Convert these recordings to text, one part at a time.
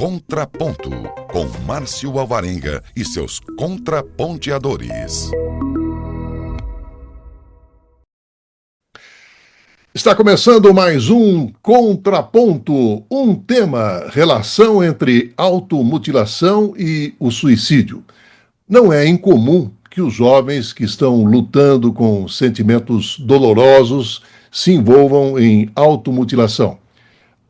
Contraponto, com Márcio Alvarenga e seus contraponteadores. Está começando mais um Contraponto, um tema, relação entre automutilação e o suicídio. Não é incomum que os jovens que estão lutando com sentimentos dolorosos se envolvam em automutilação.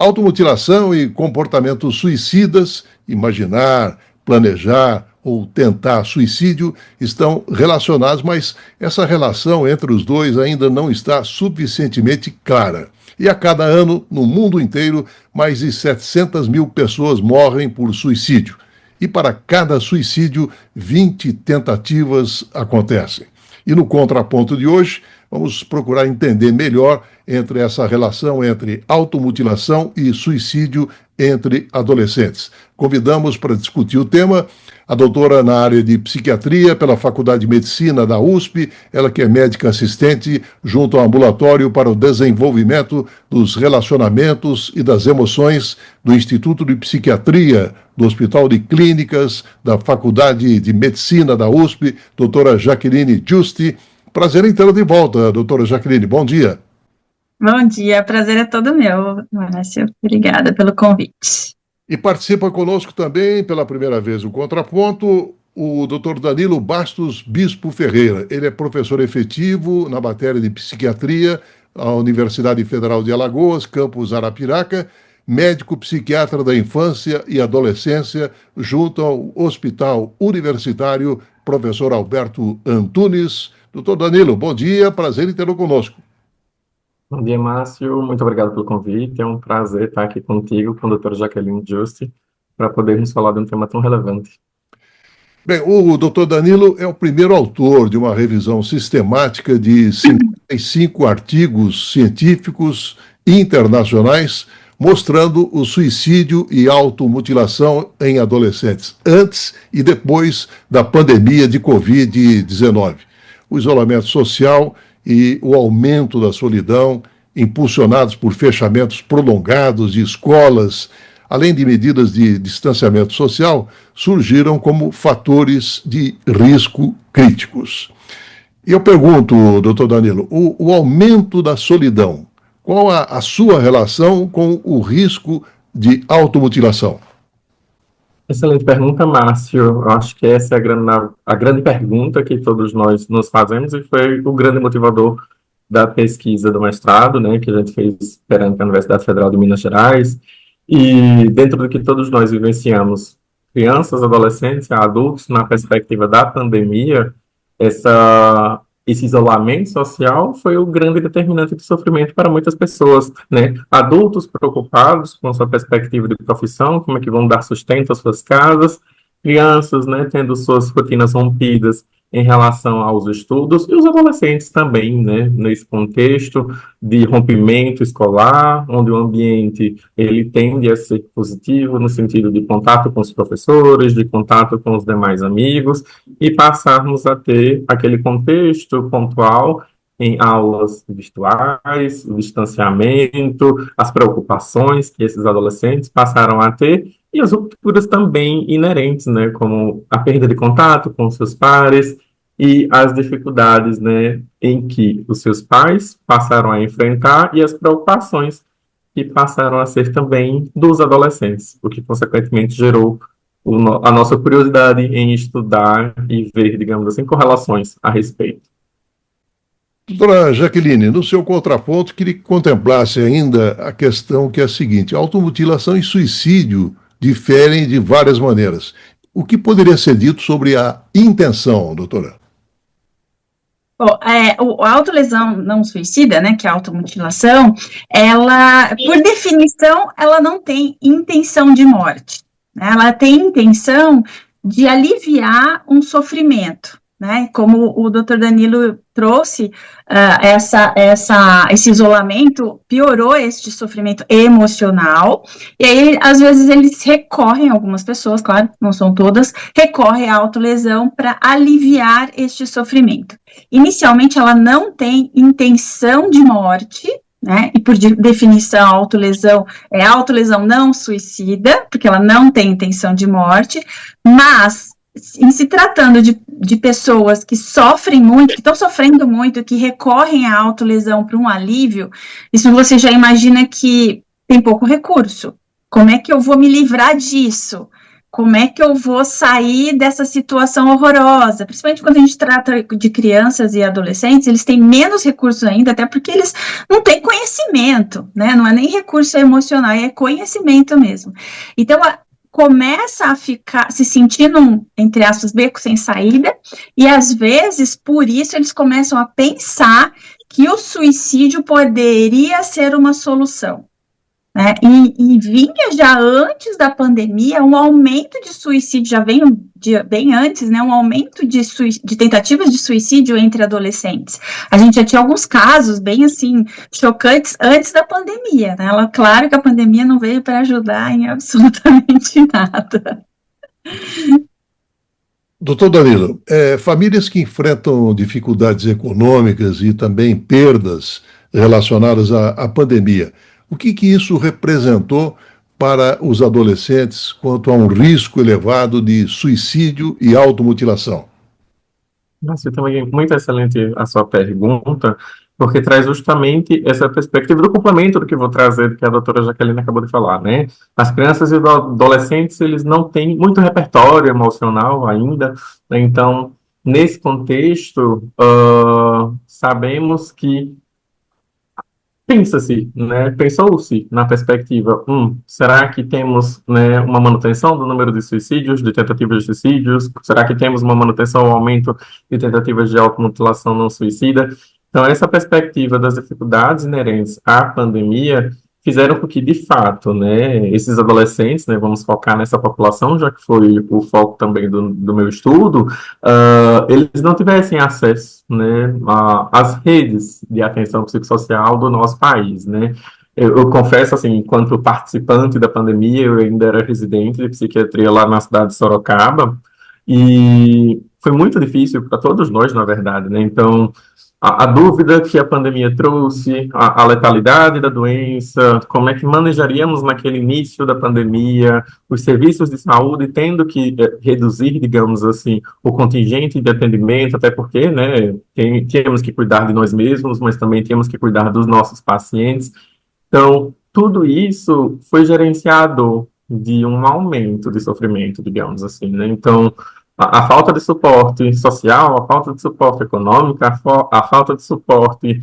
Automutilação e comportamentos suicidas, imaginar, planejar ou tentar suicídio, estão relacionados, mas essa relação entre os dois ainda não está suficientemente clara. E a cada ano, no mundo inteiro, mais de 700 mil pessoas morrem por suicídio. E para cada suicídio, 20 tentativas acontecem. E no contraponto de hoje, vamos procurar entender melhor entre essa relação entre automutilação e suicídio entre adolescentes. Convidamos para discutir o tema a doutora na área de psiquiatria pela Faculdade de Medicina da USP, ela que é médica assistente junto ao Ambulatório para o Desenvolvimento dos Relacionamentos e das Emoções do Instituto de Psiquiatria do Hospital de Clínicas da Faculdade de Medicina da USP, doutora Jaqueline Giusti. Prazer em tê-la de volta, doutora Jaqueline. Bom dia. Bom dia, prazer é todo meu, Márcio. Obrigada pelo convite. E participa conosco também, pela primeira vez, o Contraponto, o Dr. Danilo Bastos Bispo Ferreira. Ele é professor efetivo na matéria de psiquiatria à Universidade Federal de Alagoas, campus Arapiraca, médico psiquiatra da infância e adolescência, junto ao Hospital Universitário Professor Alberto Antunes. Doutor Danilo, bom dia, prazer em tê-lo conosco. Bom dia, Márcio. Muito obrigado pelo convite. É um prazer estar aqui contigo, com a doutora Jaqueline Giusti, para podermos falar de um tema tão relevante. Bem, o doutor Danilo é o primeiro autor de uma revisão sistemática de 55 artigos científicos internacionais mostrando o suicídio e automutilação em adolescentes, antes e depois da pandemia de Covid-19. O isolamento social e o aumento da solidão, impulsionados por fechamentos prolongados de escolas, além de medidas de distanciamento social, surgiram como fatores de risco críticos. E eu pergunto, doutor Danilo, o aumento da solidão, qual a sua relação com o risco de automutilação? Excelente pergunta, Márcio. Eu acho que essa é a grande pergunta que todos nós nos fazemos e foi o grande motivador da pesquisa do mestrado, né, que a gente fez perante a Universidade Federal de Minas Gerais. E dentro do que todos nós vivenciamos, crianças, adolescentes, adultos, na perspectiva da pandemia, esse isolamento social foi o grande determinante de sofrimento para muitas pessoas, né? Adultos preocupados com sua perspectiva de profissão, como é que vão dar sustento às suas casas, crianças, né, tendo suas rotinas rompidas em relação aos estudos, e os adolescentes também, né, nesse contexto de rompimento escolar, onde o ambiente ele tende a ser positivo no sentido de contato com os professores, de contato com os demais amigos, e passarmos a ter aquele contexto pontual em aulas virtuais, o distanciamento, as preocupações que esses adolescentes passaram a ter, e as rupturas também inerentes, né, como a perda de contato com seus pares e as dificuldades, né, em que os seus pais passaram a enfrentar e as preocupações que passaram a ser também dos adolescentes, o que consequentemente gerou a nossa curiosidade em estudar e ver, digamos assim, correlações a respeito. Doutora Jaqueline, no seu contraponto, queria que contemplasse ainda a questão que é a seguinte: automutilação e suicídio diferem de várias maneiras. O que poderia ser dito sobre a intenção, doutora? Bom, a autolesão não suicida, né, que é a automutilação, ela, por definição, ela não tem intenção de morte, né? Ela tem intenção de aliviar um sofrimento, né? Como o Dr. Danilo trouxe, esse isolamento piorou este sofrimento emocional, e aí, às vezes, eles recorrem, algumas pessoas, claro, não são todas, recorrem à autolesão para aliviar este sofrimento. Inicialmente, ela não tem intenção de morte, né? E por definição, a autolesão é autolesão não suicida, porque ela não tem intenção de morte, mas em se tratando de pessoas que sofrem muito, que estão sofrendo muito, que recorrem à autolesão para um alívio, isso você já imagina que tem pouco recurso. Como é que eu vou me livrar disso? Como é que eu vou sair dessa situação horrorosa? Principalmente quando a gente trata de crianças e adolescentes, eles têm menos recursos ainda, até porque eles não têm conhecimento, né? Não é nem recurso emocional, é conhecimento mesmo. Então, começa a ficar se sentindo, entre aspas, beco sem saída, e às vezes, por isso, eles começam a pensar que o suicídio poderia ser uma solução. Né? E vinha já antes da pandemia um aumento de suicídio, já vem bem antes, né, um aumento de tentativas de suicídio entre adolescentes. A gente já tinha alguns casos bem assim, chocantes antes da pandemia, né? Claro que a pandemia não veio para ajudar em absolutamente nada. Doutor Danilo, famílias que enfrentam dificuldades econômicas e também perdas relacionadas à pandemia, o que isso representou para os adolescentes quanto a um risco elevado de suicídio e automutilação? Nossa, também muito excelente a sua pergunta, porque traz justamente essa perspectiva do complemento do que vou trazer, que a doutora Jaqueline acabou de falar, né? As crianças e os adolescentes, eles não têm muito repertório emocional ainda, né? Então, nesse contexto, sabemos que pensa-se, né? Pensou-se na perspectiva, será que temos, né, uma manutenção do número de suicídios, de tentativas de suicídios? Será que temos uma manutenção ou aumento de tentativas de automutilação não suicida? Então, essa perspectiva das dificuldades inerentes à pandemia fizeram com que, de fato, né, esses adolescentes, né, vamos focar nessa população, já que foi o foco também do meu estudo, eles não tivessem acesso, né, às redes de atenção psicossocial do nosso país, né. Eu confesso, assim, enquanto participante da pandemia, eu ainda era residente de psiquiatria lá na cidade de Sorocaba, e foi muito difícil para todos nós, na verdade, né, então a dúvida que a pandemia trouxe, a letalidade da doença, como é que manejaríamos naquele início da pandemia, os serviços de saúde tendo que reduzir, digamos assim, o contingente de atendimento, até porque, né, temos que cuidar de nós mesmos, mas também temos que cuidar dos nossos pacientes. Então, tudo isso foi gerenciado de um aumento de sofrimento, digamos assim, né? Então, a falta de suporte social, a falta de suporte econômico, a falta de suporte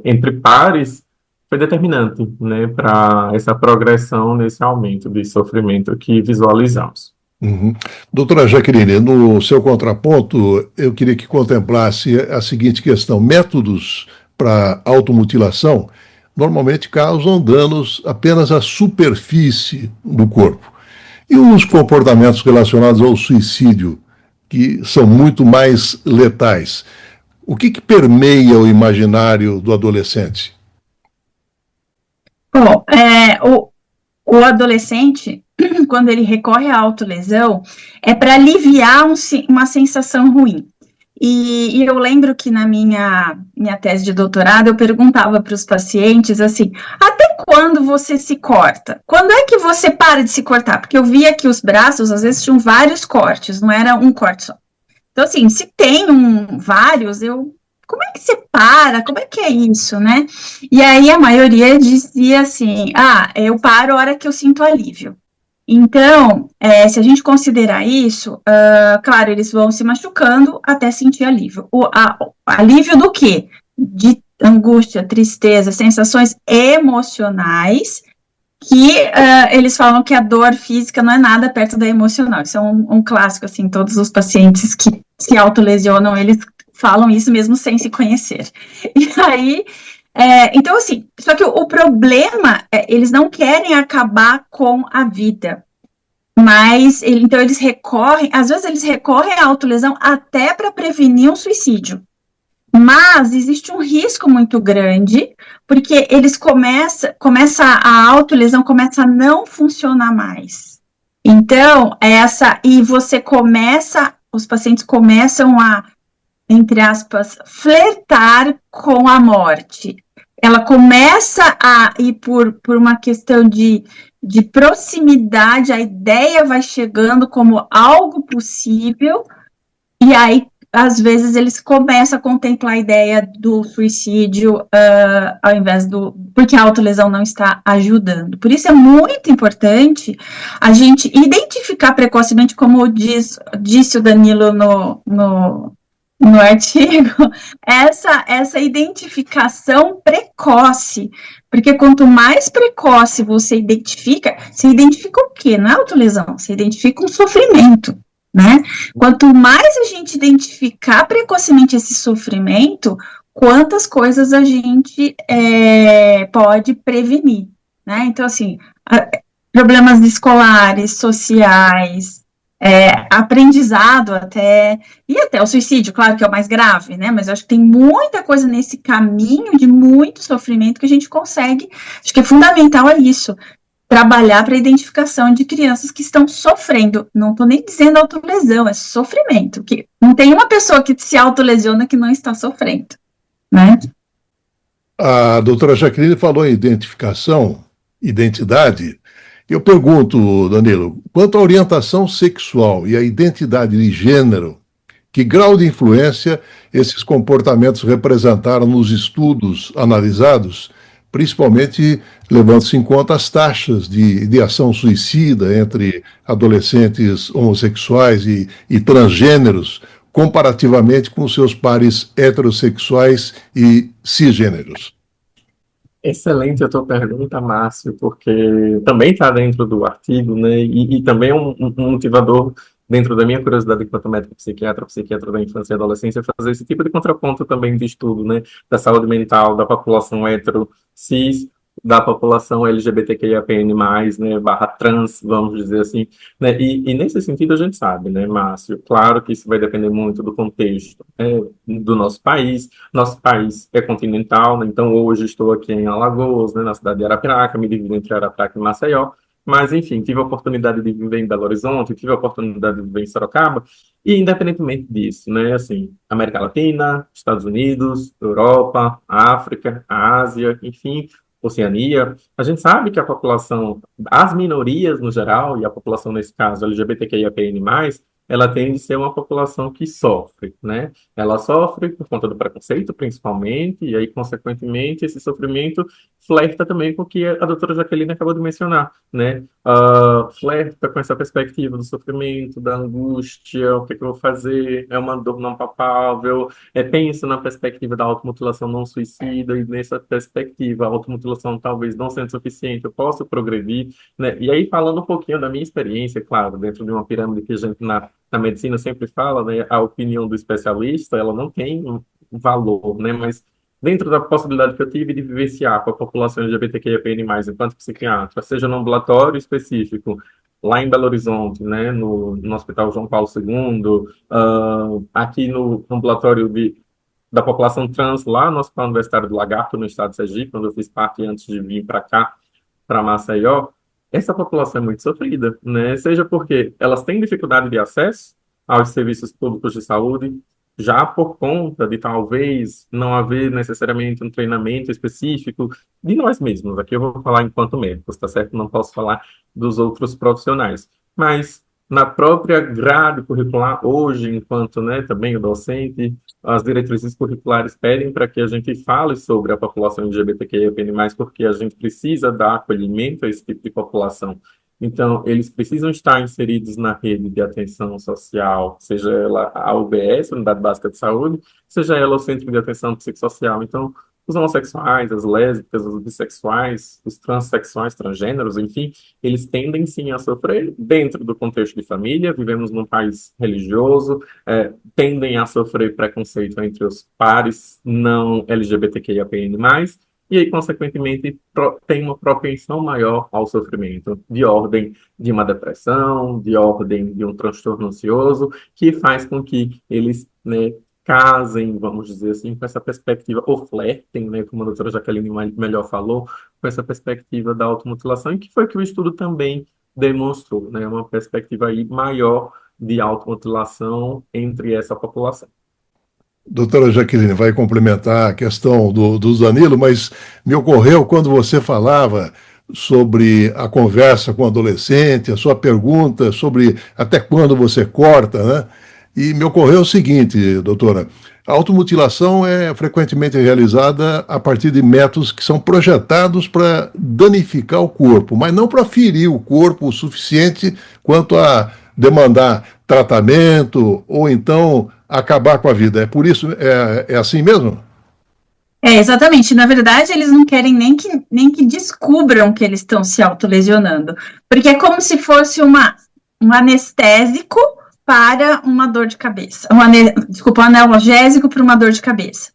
entre pares foi determinante, né, para essa progressão nesse aumento de sofrimento que visualizamos. Uhum. Doutora Jaqueline, no seu contraponto, eu queria que contemplasse a seguinte questão: métodos para automutilação normalmente causam danos apenas à superfície do corpo. E os comportamentos relacionados ao suicídio, que são muito mais letais, o que permeia o imaginário do adolescente? Bom, o adolescente, quando ele recorre à autolesão, é para aliviar uma sensação ruim. E eu lembro que na minha tese de doutorado eu perguntava para os pacientes assim: até quando você se corta? Quando é que você para de se cortar? Porque eu via que os braços às vezes tinham vários cortes, não era um corte só. Então assim, se tem vários, como é que você para? Como é que é isso, né? E aí a maioria dizia assim: eu paro a hora que eu sinto alívio. Então, se a gente considerar isso, claro, eles vão se machucando até sentir alívio. Alívio do quê? De angústia, tristeza, sensações emocionais, que eles falam que a dor física não é nada perto da emocional. Isso é um clássico, assim, todos os pacientes que se autolesionam, eles falam isso mesmo sem se conhecer. E aí... então, assim, só que o problema eles não querem acabar com a vida, mas, então, eles recorrem, às vezes eles recorrem à autolesão até para prevenir um suicídio, mas existe um risco muito grande, porque eles a autolesão começa a não funcionar mais. Então, os pacientes começam a, entre aspas, flertar com a morte. ela começa a ir por uma questão de proximidade, a ideia vai chegando como algo possível, e aí, às vezes, eles começam a contemplar a ideia do suicídio, ao invés do... porque a autolesão não está ajudando. Por isso é muito importante a gente identificar precocemente, como disse o Danilo no artigo, essa identificação precoce, porque quanto mais precoce você identifica o quê? Não é autolesão, você identifica um sofrimento, né? Quanto mais a gente identificar precocemente esse sofrimento, quantas coisas a gente pode prevenir, né? Então, assim, problemas escolares, sociais, aprendizado até, e até o suicídio, claro que é o mais grave, né, mas eu acho que tem muita coisa nesse caminho de muito sofrimento que a gente consegue, acho que é fundamental isso, trabalhar para a identificação de crianças que estão sofrendo, não estou nem dizendo autolesão, é sofrimento, que não tem uma pessoa que se autolesiona que não está sofrendo, né. A doutora Jaqueline falou em identificação, identidade. Eu pergunto, Danilo, quanto à orientação sexual e à identidade de gênero, que grau de influência esses comportamentos representaram nos estudos analisados, principalmente levando-se em conta as taxas de ação suicida entre adolescentes homossexuais e transgêneros, comparativamente com seus pares heterossexuais e cisgêneros? Excelente a tua pergunta, Márcio, porque também está dentro do artigo, né? E também é um motivador dentro da minha curiosidade enquanto médico psiquiatra da infância e adolescência, fazer esse tipo de contraponto também de estudo, né? Da saúde mental da população hetero, cis, da população LGBTQIAPN+, né? Barra trans, vamos dizer assim, né? E nesse sentido a gente sabe, né, Márcio? Claro que isso vai depender muito do contexto, do nosso país. Nosso país é continental, né? Então hoje estou aqui em Alagoas, né, na cidade de Arapiraca, me divido entre Arapiraca e Maceió, mas enfim, tive a oportunidade de viver em Belo Horizonte, tive a oportunidade de viver em Sorocaba, e independentemente disso, né, assim, América Latina, Estados Unidos, Europa, África, Ásia, enfim, Oceania, a gente sabe que a população, as minorias no geral, e a população nesse caso LGBTQIAPN+, ela tende a ser uma população que sofre, né? Ela sofre por conta do preconceito, principalmente, e aí, consequentemente, esse sofrimento flerta também com o que a doutora Jaqueline acabou de mencionar, né? Flerta com essa perspectiva do sofrimento, da angústia, o que é que eu vou fazer, é uma dor não palpável, pensa na perspectiva da automutilação não suicida, e nessa perspectiva, a automutilação talvez não sendo suficiente, eu posso progredir, né? E aí, falando um pouquinho da minha experiência, claro, dentro de uma pirâmide que a gente na medicina sempre fala, né, a opinião do especialista, ela não tem um valor, né, mas dentro da possibilidade que eu tive de vivenciar com a população LGBTQIAPN+, enquanto psiquiatra, seja no ambulatório específico, lá em Belo Horizonte, né, no Hospital João Paulo II, aqui no ambulatório da população trans, lá no Hospital Universitário do Lagarto, no estado de Sergipe, quando eu fiz parte antes de vir para cá, para Maceió, essa população é muito sofrida, né? Seja porque elas têm dificuldade de acesso aos serviços públicos de saúde, já por conta de talvez não haver necessariamente um treinamento específico de nós mesmos. Aqui eu vou falar enquanto médicos, tá certo? Não posso falar dos outros profissionais. Mas na própria grade curricular, hoje, enquanto, né, também o docente, as diretrizes curriculares pedem para que a gente fale sobre a população LGBTQIA+, porque a gente precisa dar acolhimento a esse tipo de população. Então, eles precisam estar inseridos na rede de atenção social, seja ela a UBS, Unidade Básica de Saúde, seja ela o Centro de Atenção Psicossocial. Então, os homossexuais, as lésbicas, os bissexuais, os transexuais, transgêneros, enfim, eles tendem sim a sofrer dentro do contexto de família. Vivemos num país religioso, tendem a sofrer preconceito entre os pares não LGBTQIAPN+, e aí, consequentemente, tem uma propensão maior ao sofrimento, de ordem de uma depressão, de ordem de um transtorno ansioso, que faz com que eles, né, casem, vamos dizer assim, com essa perspectiva, ou flertem, né, como a doutora Jaqueline melhor falou, com essa perspectiva da automutilação, e que foi que o estudo também demonstrou, né, uma perspectiva aí maior de automutilação entre essa população. doutora Jaqueline vai complementar a questão do Danilo, mas me ocorreu quando você falava sobre a conversa com o adolescente, a sua pergunta sobre até quando você corta, né? E me ocorreu o seguinte, doutora, a automutilação é frequentemente realizada a partir de métodos que são projetados para danificar o corpo, mas não para ferir o corpo o suficiente quanto a demandar tratamento ou então acabar com a vida. É por isso, é assim mesmo? Exatamente. Na verdade, eles não querem nem que descubram que eles estão se autolesionando, porque é como se fosse um anestésico para uma dor de cabeça. Desculpa, um analgésico para uma dor de cabeça.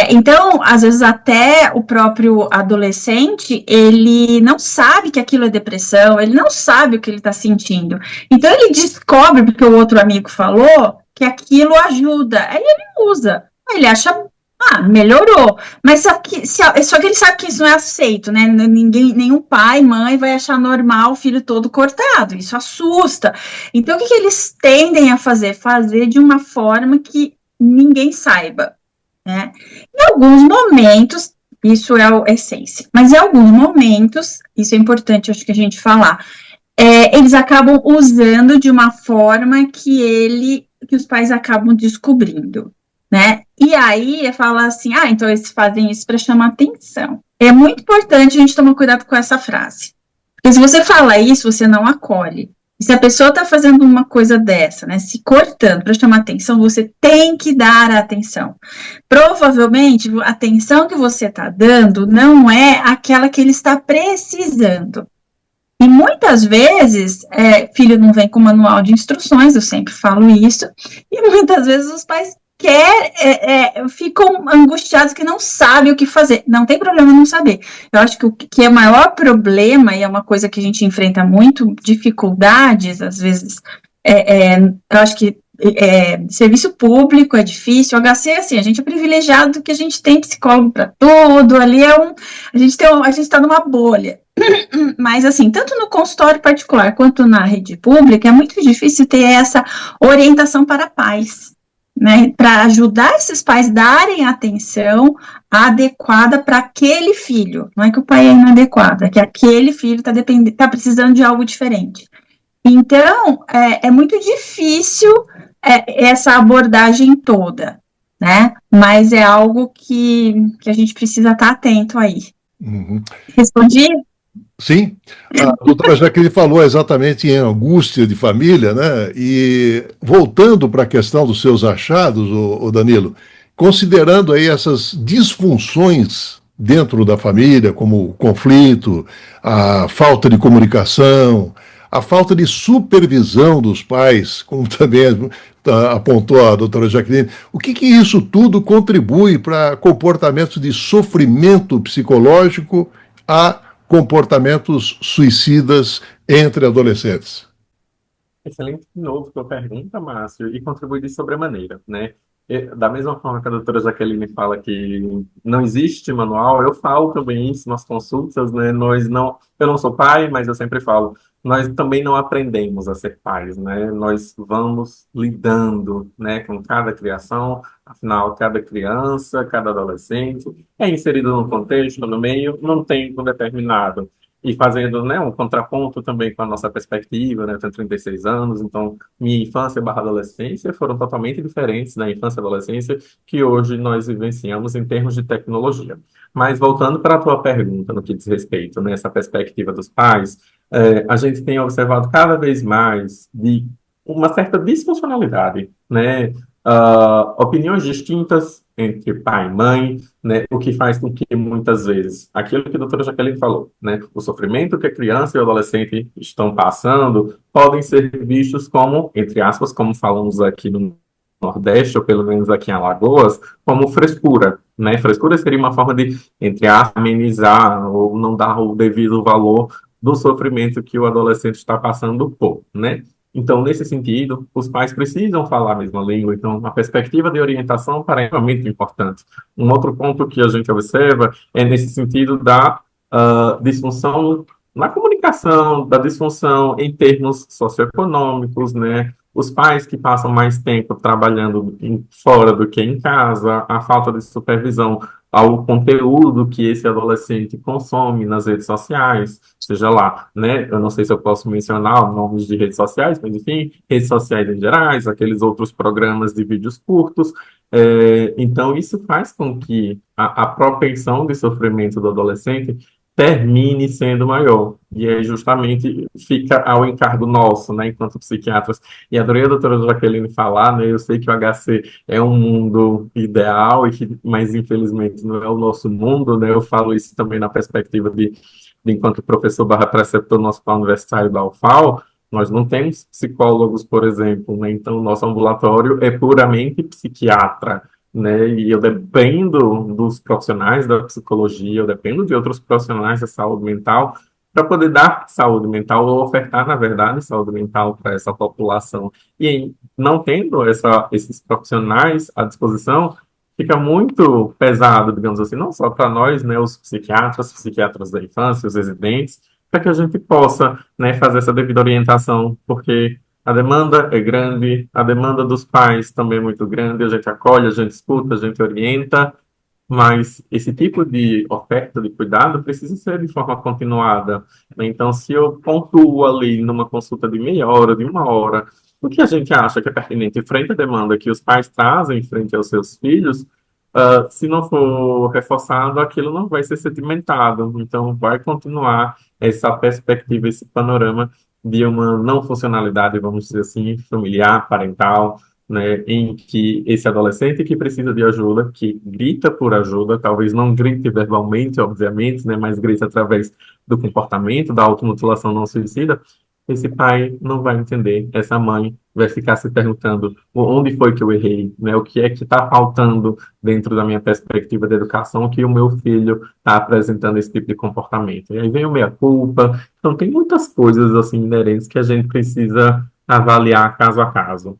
Então, às vezes, até o próprio adolescente, ele não sabe que aquilo é depressão, ele não sabe o que ele está sentindo. Então, ele descobre, porque o outro amigo falou, que aquilo ajuda. Aí ele usa. Aí ele acha, melhorou. Mas só que ele sabe que isso não é aceito, né? Nenhum pai, mãe vai achar normal o filho todo cortado. Isso assusta. Então, o que eles tendem a fazer? Fazer de uma forma que ninguém saiba, né? Em alguns momentos, isso é a essência, mas em alguns momentos, isso é importante, acho que a gente falar, eles acabam usando de uma forma que os pais acabam descobrindo, né? E aí fala assim, então eles fazem isso para chamar atenção. É muito importante a gente tomar cuidado com essa frase, porque se você fala isso, você não acolhe. E se a pessoa está fazendo uma coisa dessa, né, se cortando para chamar atenção, você tem que dar a atenção. Provavelmente, a atenção que você está dando não é aquela que ele está precisando. E muitas vezes, filho não vem com manual de instruções, eu sempre falo isso, e muitas vezes os pais ficam angustiados que não sabem o que fazer. Não tem problema não saber. Eu acho que o que é o maior problema, e é uma coisa que a gente enfrenta muito, dificuldades, às vezes, eu acho que serviço público é difícil, o HC é assim, a gente é privilegiado que a gente tem psicólogo para tudo, ali a gente está numa bolha. Mas, assim, tanto no consultório particular quanto na rede pública, é muito difícil ter essa orientação para pais, né, para ajudar esses pais a darem atenção adequada para aquele filho. Não é que o pai é inadequado, é que aquele filho está precisando de algo diferente. Então, é muito difícil essa abordagem toda, né? Mas é algo que a gente precisa estar atento aí. Uhum. Respondi? Sim, a doutora Jaqueline falou exatamente em angústia de família, né? E voltando para a questão dos seus achados, o Danilo, considerando aí essas disfunções dentro da família, como o conflito, a falta de comunicação, a falta de supervisão dos pais, como também apontou a doutora Jaqueline, o que isso tudo contribui para comportamentos de sofrimento psicológico a comportamentos suicidas entre adolescentes? Excelente de novo tua pergunta, Márcio, e contribui de sobremaneira, né? Da mesma forma que a doutora Jaqueline fala que não existe manual, eu falo também isso nas consultas, né? Eu não sou pai, mas eu sempre falo, nós também não aprendemos a ser pais, né? Nós vamos lidando, né, com cada criação, afinal, cada criança, cada adolescente é inserido num contexto, no meio, num tempo determinado. E fazendo, né, um contraponto também com a nossa perspectiva, né, eu tenho 36 anos, então minha infância barra adolescência foram totalmente diferentes da infância e adolescência que hoje nós vivenciamos em termos de tecnologia. Mas voltando para a tua pergunta no que diz respeito, né, essa perspectiva dos pais, a gente tem observado cada vez mais de uma certa disfuncionalidade, né, opiniões distintas entre pai e mãe, né, o que faz com que muitas vezes aquilo que a doutora Jaqueline falou, né, o sofrimento que a criança e o adolescente estão passando podem ser vistos como, entre aspas, como falamos aqui no Nordeste, ou pelo menos aqui em Alagoas, como frescura, né? Frescura seria uma forma de, entre aspas, amenizar ou não dar o devido valor do sofrimento que o adolescente está passando por, né? Então, nesse sentido, os pais precisam falar a mesma língua, então a perspectiva de orientação parece muito importante. Um outro ponto que a gente observa é nesse sentido da disfunção na comunicação, da disfunção em termos socioeconômicos, né? os pais que passam mais tempo trabalhando fora do que em casa, a falta de supervisão ao conteúdo que esse adolescente consome nas redes sociais, seja lá, né? Eu não sei se eu posso mencionar nomes de redes sociais, mas enfim, redes sociais em gerais, aqueles outros programas de vídeos curtos. Então, isso faz com que a propensão de sofrimento do adolescente termine sendo maior. E aí, justamente, fica ao encargo nosso, né, enquanto psiquiatras. E adorei a doutora Jaqueline falar, né, eu sei que o HC é um mundo ideal, mas infelizmente não é o nosso mundo, né, eu falo isso também na perspectiva de enquanto professor / preceptor no Hospital Universitário da UFAL, nós não temos psicólogos, por exemplo, né, então o nosso ambulatório é puramente psiquiatra, né? E eu dependo dos profissionais da psicologia, eu dependo de outros profissionais da saúde mental para poder dar saúde mental ou ofertar, na verdade, saúde mental para essa população. E não tendo esses profissionais à disposição, fica muito pesado, digamos assim, não só para nós, né, os psiquiatras da infância, os residentes, para que a gente possa, né, fazer essa devida orientação, porque a demanda é grande, a demanda dos pais também é muito grande, a gente acolhe, a gente escuta, a gente orienta, mas esse tipo de oferta de cuidado precisa ser de forma continuada, né? Então, se eu pontuo ali numa consulta de meia hora, de uma hora, o que a gente acha que é pertinente frente à demanda que os pais trazem frente aos seus filhos, se não for reforçado, aquilo não vai ser sedimentado. Então, vai continuar essa perspectiva, esse panorama de uma não funcionalidade, vamos dizer assim, familiar, parental, né, em que esse adolescente que precisa de ajuda, que grita por ajuda, talvez não grite verbalmente, obviamente, né, mas grita através do comportamento, da automutilação não suicida, esse pai não vai entender, essa mãe vai ficar se perguntando onde foi que eu errei, né, o que é que está faltando dentro da minha perspectiva de educação que o meu filho está apresentando esse tipo de comportamento. E aí vem o meia-culpa. Então, tem muitas coisas assim inerentes que a gente precisa avaliar caso a caso.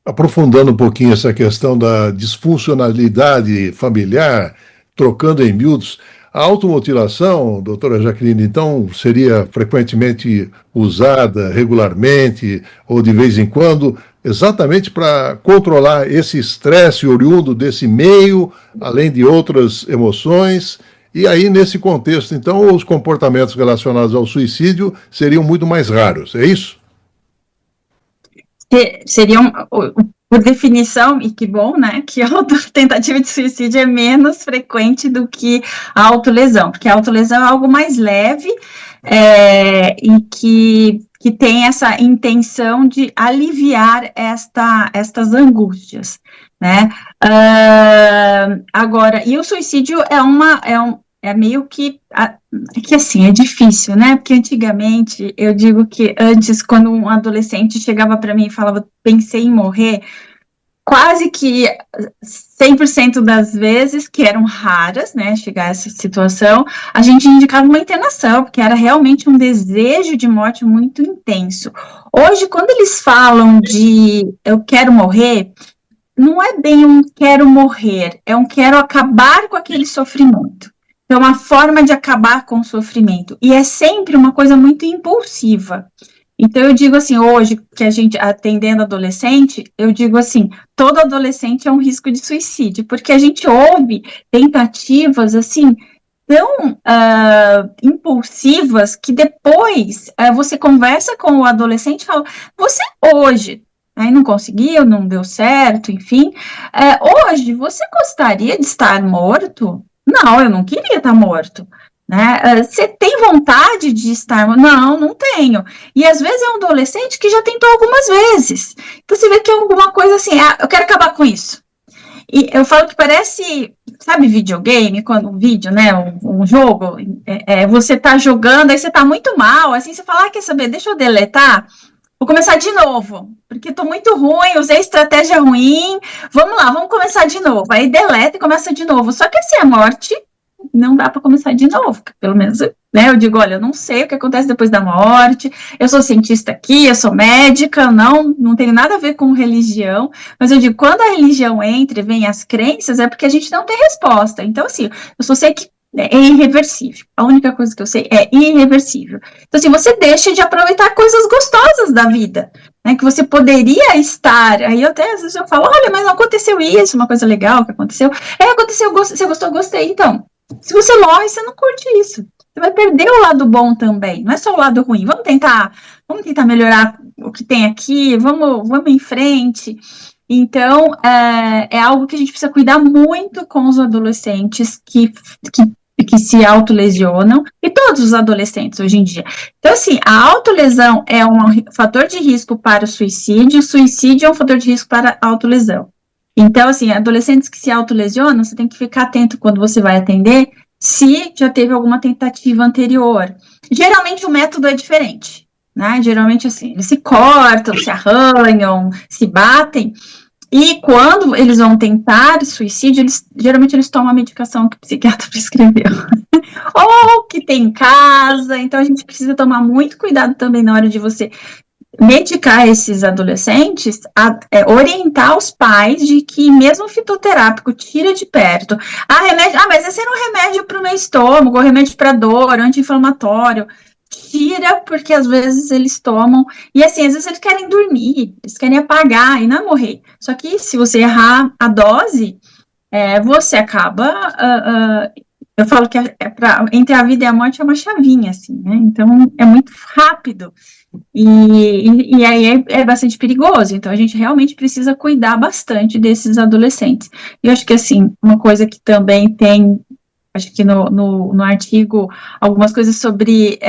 Aprofundando um pouquinho essa questão da disfuncionalidade familiar, trocando em miúdos, a automutilação, doutora Jaqueline, então, seria frequentemente usada regularmente ou de vez em quando, exatamente para controlar esse estresse oriundo desse meio, além de outras emoções. E aí, nesse contexto, então, os comportamentos relacionados ao suicídio seriam muito mais raros, é isso? Seriam, por definição, e que bom, né, que a tentativa de suicídio é menos frequente do que a autolesão, porque a autolesão é algo mais leve e que tem essa intenção de aliviar estas angústias, né. Agora, e o suicídio é meio que assim, é difícil, né, porque antigamente, eu digo que antes, quando um adolescente chegava para mim e falava, pensei em morrer, quase que 100% das vezes, que eram raras, né, chegar a essa situação, a gente indicava uma internação, porque era realmente um desejo de morte muito intenso. Hoje, quando eles falam de eu quero morrer, não é bem um quero morrer, é um quero acabar com aquele sofrimento. É uma forma de acabar com o sofrimento. E é sempre uma coisa muito impulsiva. Então, eu digo assim, hoje, que a gente, atendendo adolescente, eu digo assim, todo adolescente é um risco de suicídio, porque a gente ouve tentativas, assim, tão impulsivas, que depois você conversa com o adolescente e fala, você hoje, aí não conseguiu, não deu certo, enfim, hoje, você gostaria de estar morto? Não, eu não queria estar morto, né? Você tem vontade de estar morto? Não, não tenho. E às vezes é um adolescente que já tentou algumas vezes. Então você vê que é alguma coisa assim, eu quero acabar com isso. E eu falo que parece, sabe, videogame, quando um vídeo, né, um jogo, você tá jogando, aí você tá muito mal, assim, você fala, quer saber, deixa eu deletar, vou começar de novo, porque tô muito ruim, usei estratégia ruim, vamos lá, vamos começar de novo. Aí deleta e começa de novo. Só que assim, a morte não dá para começar de novo, pelo menos, né, eu digo, olha, eu não sei o que acontece depois da morte, eu sou cientista aqui, eu sou médica, não tenho nada a ver com religião, mas eu digo, quando a religião entra e vem as crenças, é porque a gente não tem resposta. Então, assim, eu só sei que é irreversível. A única coisa que eu sei é irreversível. Então, assim, você deixa de aproveitar coisas gostosas da vida. né, que você poderia estar, aí até às vezes eu falo, olha, mas não aconteceu isso, uma coisa legal que aconteceu, aconteceu, você gostou, gostei, então, se você morre, você não curte isso, você vai perder o lado bom também, não é só o lado ruim, vamos tentar melhorar o que tem aqui, vamos em frente. Então, é algo que a gente precisa cuidar muito com os adolescentes que se autolesionam, e todos os adolescentes hoje em dia. Então, assim, a autolesão é um fator de risco para o suicídio é um fator de risco para a autolesão. Então, assim, adolescentes que se autolesionam, você tem que ficar atento quando você vai atender, se já teve alguma tentativa anterior. Geralmente o método é diferente, né? Geralmente, assim, eles se cortam, se arranham, se batem, e quando eles vão tentar suicídio, geralmente eles tomam a medicação que o psiquiatra prescreveu. Ou que tem em casa, então a gente precisa tomar muito cuidado também na hora de você medicar esses adolescentes, orientar os pais de que mesmo fitoterápico, tira de perto. Mas esse era um remédio para o meu estômago, remédio para dor, anti-inflamatório. Tira, porque às vezes eles tomam, e assim, às vezes eles querem dormir, eles querem apagar e não morrer. Só que se você errar a dose, você acaba, eu falo que entre a vida e a morte é uma chavinha, assim, né? Então é muito rápido, e aí é bastante perigoso. Então a gente realmente precisa cuidar bastante desses adolescentes. E eu acho que, assim, uma coisa que também tem, acho que no artigo, algumas coisas sobre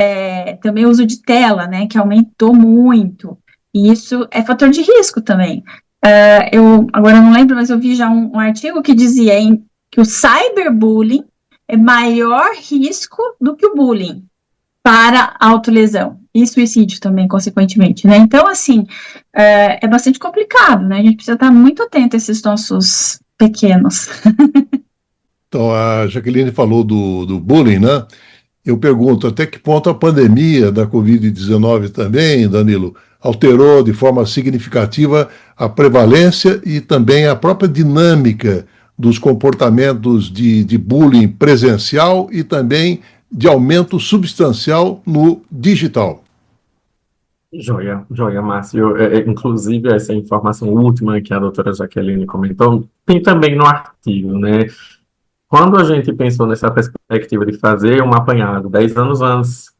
também o uso de tela, né, que aumentou muito, e isso é fator de risco também. Eu agora não lembro, mas eu vi já um artigo que dizia que o cyberbullying é maior risco do que o bullying para autolesão, e suicídio também, consequentemente, né? Então, assim, é bastante complicado, né? A gente precisa estar muito atento a esses nossos pequenos. Então, a Jaqueline falou do bullying, né? Eu pergunto, até que ponto a pandemia da Covid-19 também, Danilo, alterou de forma significativa a prevalência e também a própria dinâmica dos comportamentos de bullying presencial e também de aumento substancial no digital? Joia, Márcio. Inclusive, essa informação última que a doutora Jaqueline comentou, tem também no artigo, né? Quando a gente pensou nessa perspectiva de fazer um apanhado 10 anos antes,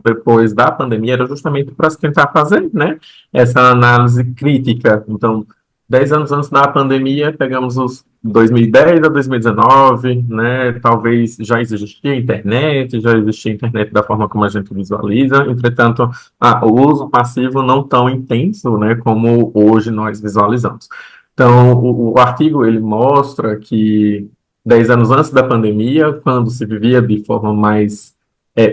depois da pandemia, era justamente para tentar fazer, né, essa análise crítica. Então, 10 anos antes da pandemia, pegamos os 2010 a 2019, né, talvez já existia internet da forma como a gente visualiza, entretanto, o uso passivo não tão intenso, né, como hoje nós visualizamos. Então, o artigo, ele mostra que 10 anos antes da pandemia, quando se vivia de forma mais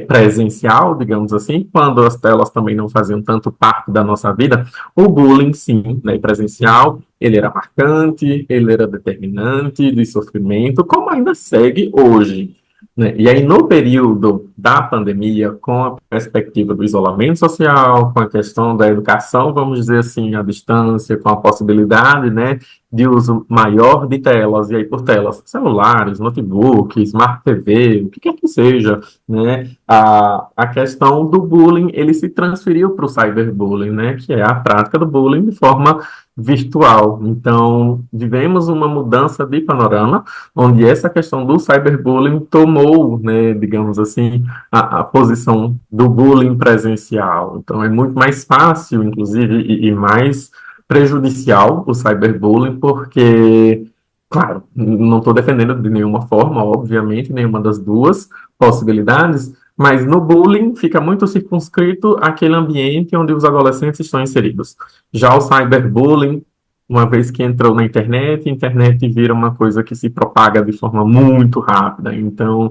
presencial, digamos assim, quando as telas também não faziam tanto parte da nossa vida, o bullying, sim, né, presencial, ele era marcante, ele era determinante de sofrimento, como ainda segue hoje, né? E aí, no período da pandemia, com a perspectiva do isolamento social, com a questão da educação, vamos dizer assim, à distância, com a possibilidade, né, de uso maior de telas, e aí por telas, celulares, notebooks, Smart TV, o que quer que seja, né, a questão do bullying, ele se transferiu para o cyberbullying, né, que é a prática do bullying de forma virtual. Então, vivemos uma mudança de panorama, onde essa questão do cyberbullying tomou, né, digamos assim, a posição do bullying presencial. Então, é muito mais fácil, inclusive, e mais prejudicial o cyberbullying, porque, claro, não estou defendendo de nenhuma forma, obviamente, nenhuma das duas possibilidades, mas no bullying fica muito circunscrito aquele ambiente onde os adolescentes estão inseridos. Já o cyberbullying, uma vez que entrou na internet, a internet vira uma coisa que se propaga de forma muito rápida. Então,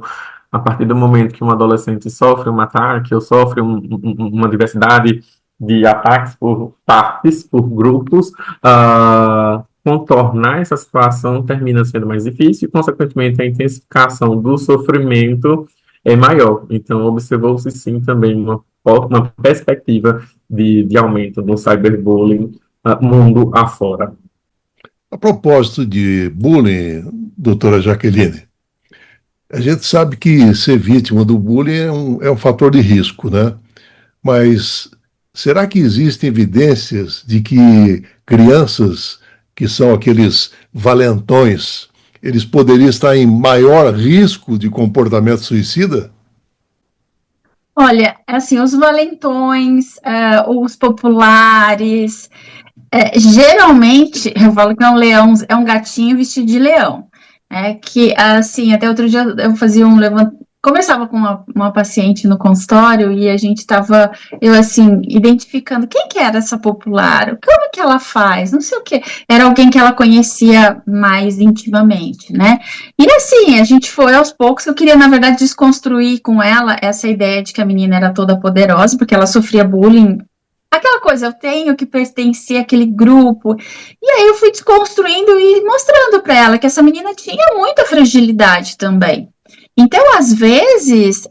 a partir do momento que um adolescente sofre um ataque ou sofre uma diversidade de ataques por partes, por grupos, contornar essa situação termina sendo mais difícil e, consequentemente, a intensificação do sofrimento é maior. Então, observou-se sim também uma perspectiva de aumento do cyberbullying mundo afora. A propósito de bullying, doutora Jaqueline, a gente sabe que ser vítima do bullying é um fator de risco, né? Mas será que existem evidências de que crianças que são aqueles valentões, eles poderiam estar em maior risco de comportamento suicida? Olha, assim, os valentões, os populares, geralmente, eu falo que é um leão, é um gatinho vestido de leão. É que, assim, até outro dia eu fazia um levantamento, conversava com uma paciente no consultório e a gente estava, eu assim, identificando quem que era essa popular, como que ela faz, não sei o que. Era alguém que ela conhecia mais intimamente, né? E assim, a gente foi aos poucos, eu queria, na verdade, desconstruir com ela essa ideia de que a menina era toda poderosa, porque ela sofria bullying. Aquela coisa, eu tenho que pertencer àquele grupo. E aí eu fui desconstruindo e mostrando para ela que essa menina tinha muita fragilidade também. Então, às vezes,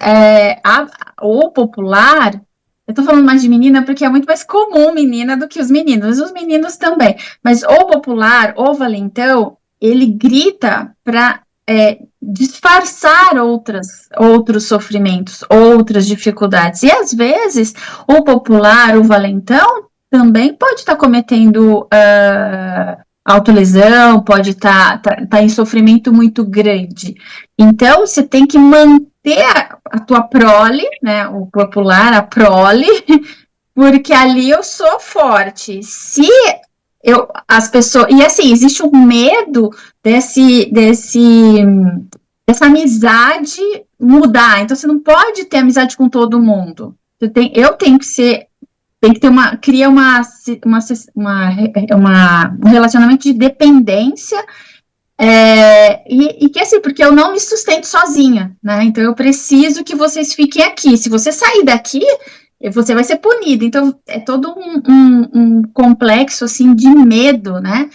o popular, eu tô falando mais de menina porque é muito mais comum menina do que os meninos também. Mas o popular, o valentão, ele grita para disfarçar outros sofrimentos, outras dificuldades. E às vezes, o popular, o valentão, também pode estar cometendo autolesão, pode estar em sofrimento muito grande. Então, você tem que manter a tua prole, né, o popular, a prole, porque ali eu sou forte. Se as pessoas... E assim, existe um medo dessa amizade mudar. Então, você não pode ter amizade com todo mundo. Eu tenho que ser... Tem que ter um relacionamento de dependência, e que assim, porque eu não me sustento sozinha, né? Então eu preciso que vocês fiquem aqui. Se você sair daqui, você vai ser punido. Então é todo um complexo assim de medo, né?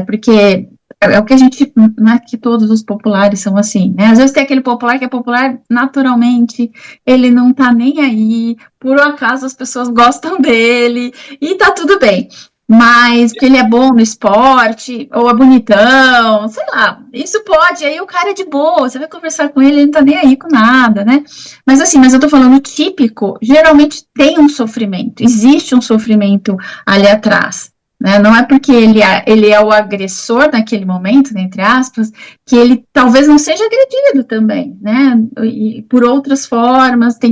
Porque é o que a gente, não é que todos os populares são assim, né? Às vezes tem aquele popular que é popular naturalmente, ele não tá nem aí, por um acaso as pessoas gostam dele, e tá tudo bem. Mas porque ele é bom no esporte, ou é bonitão, sei lá, isso pode, aí o cara é de boa, você vai conversar com ele não tá nem aí com nada, né? Mas assim, mas eu tô falando típico, geralmente tem um sofrimento, existe um sofrimento ali atrás. Né? Não é porque ele é o agressor naquele momento, né, entre aspas, que ele talvez não seja agredido também, né? E por outras formas, tem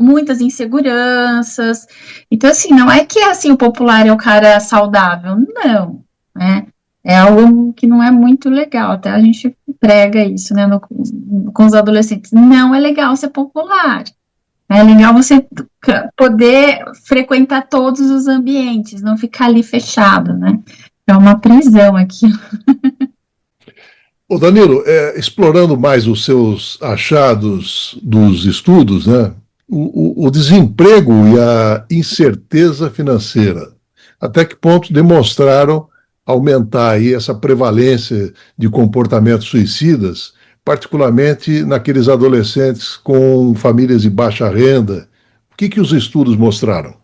muitas inseguranças. Então, assim, não é que assim o popular é o cara saudável, não, né? É algo que não é muito legal, até a gente prega isso, né, com os adolescentes. Não é legal ser popular. É legal você poder frequentar todos os ambientes, não ficar ali fechado, né? É uma prisão aqui. Ô Danilo, explorando mais os seus achados dos estudos, né? O desemprego e a incerteza financeira, até que ponto demonstraram aumentar aí essa prevalência de comportamentos suicidas, particularmente naqueles adolescentes com famílias de baixa renda? O que os estudos mostraram?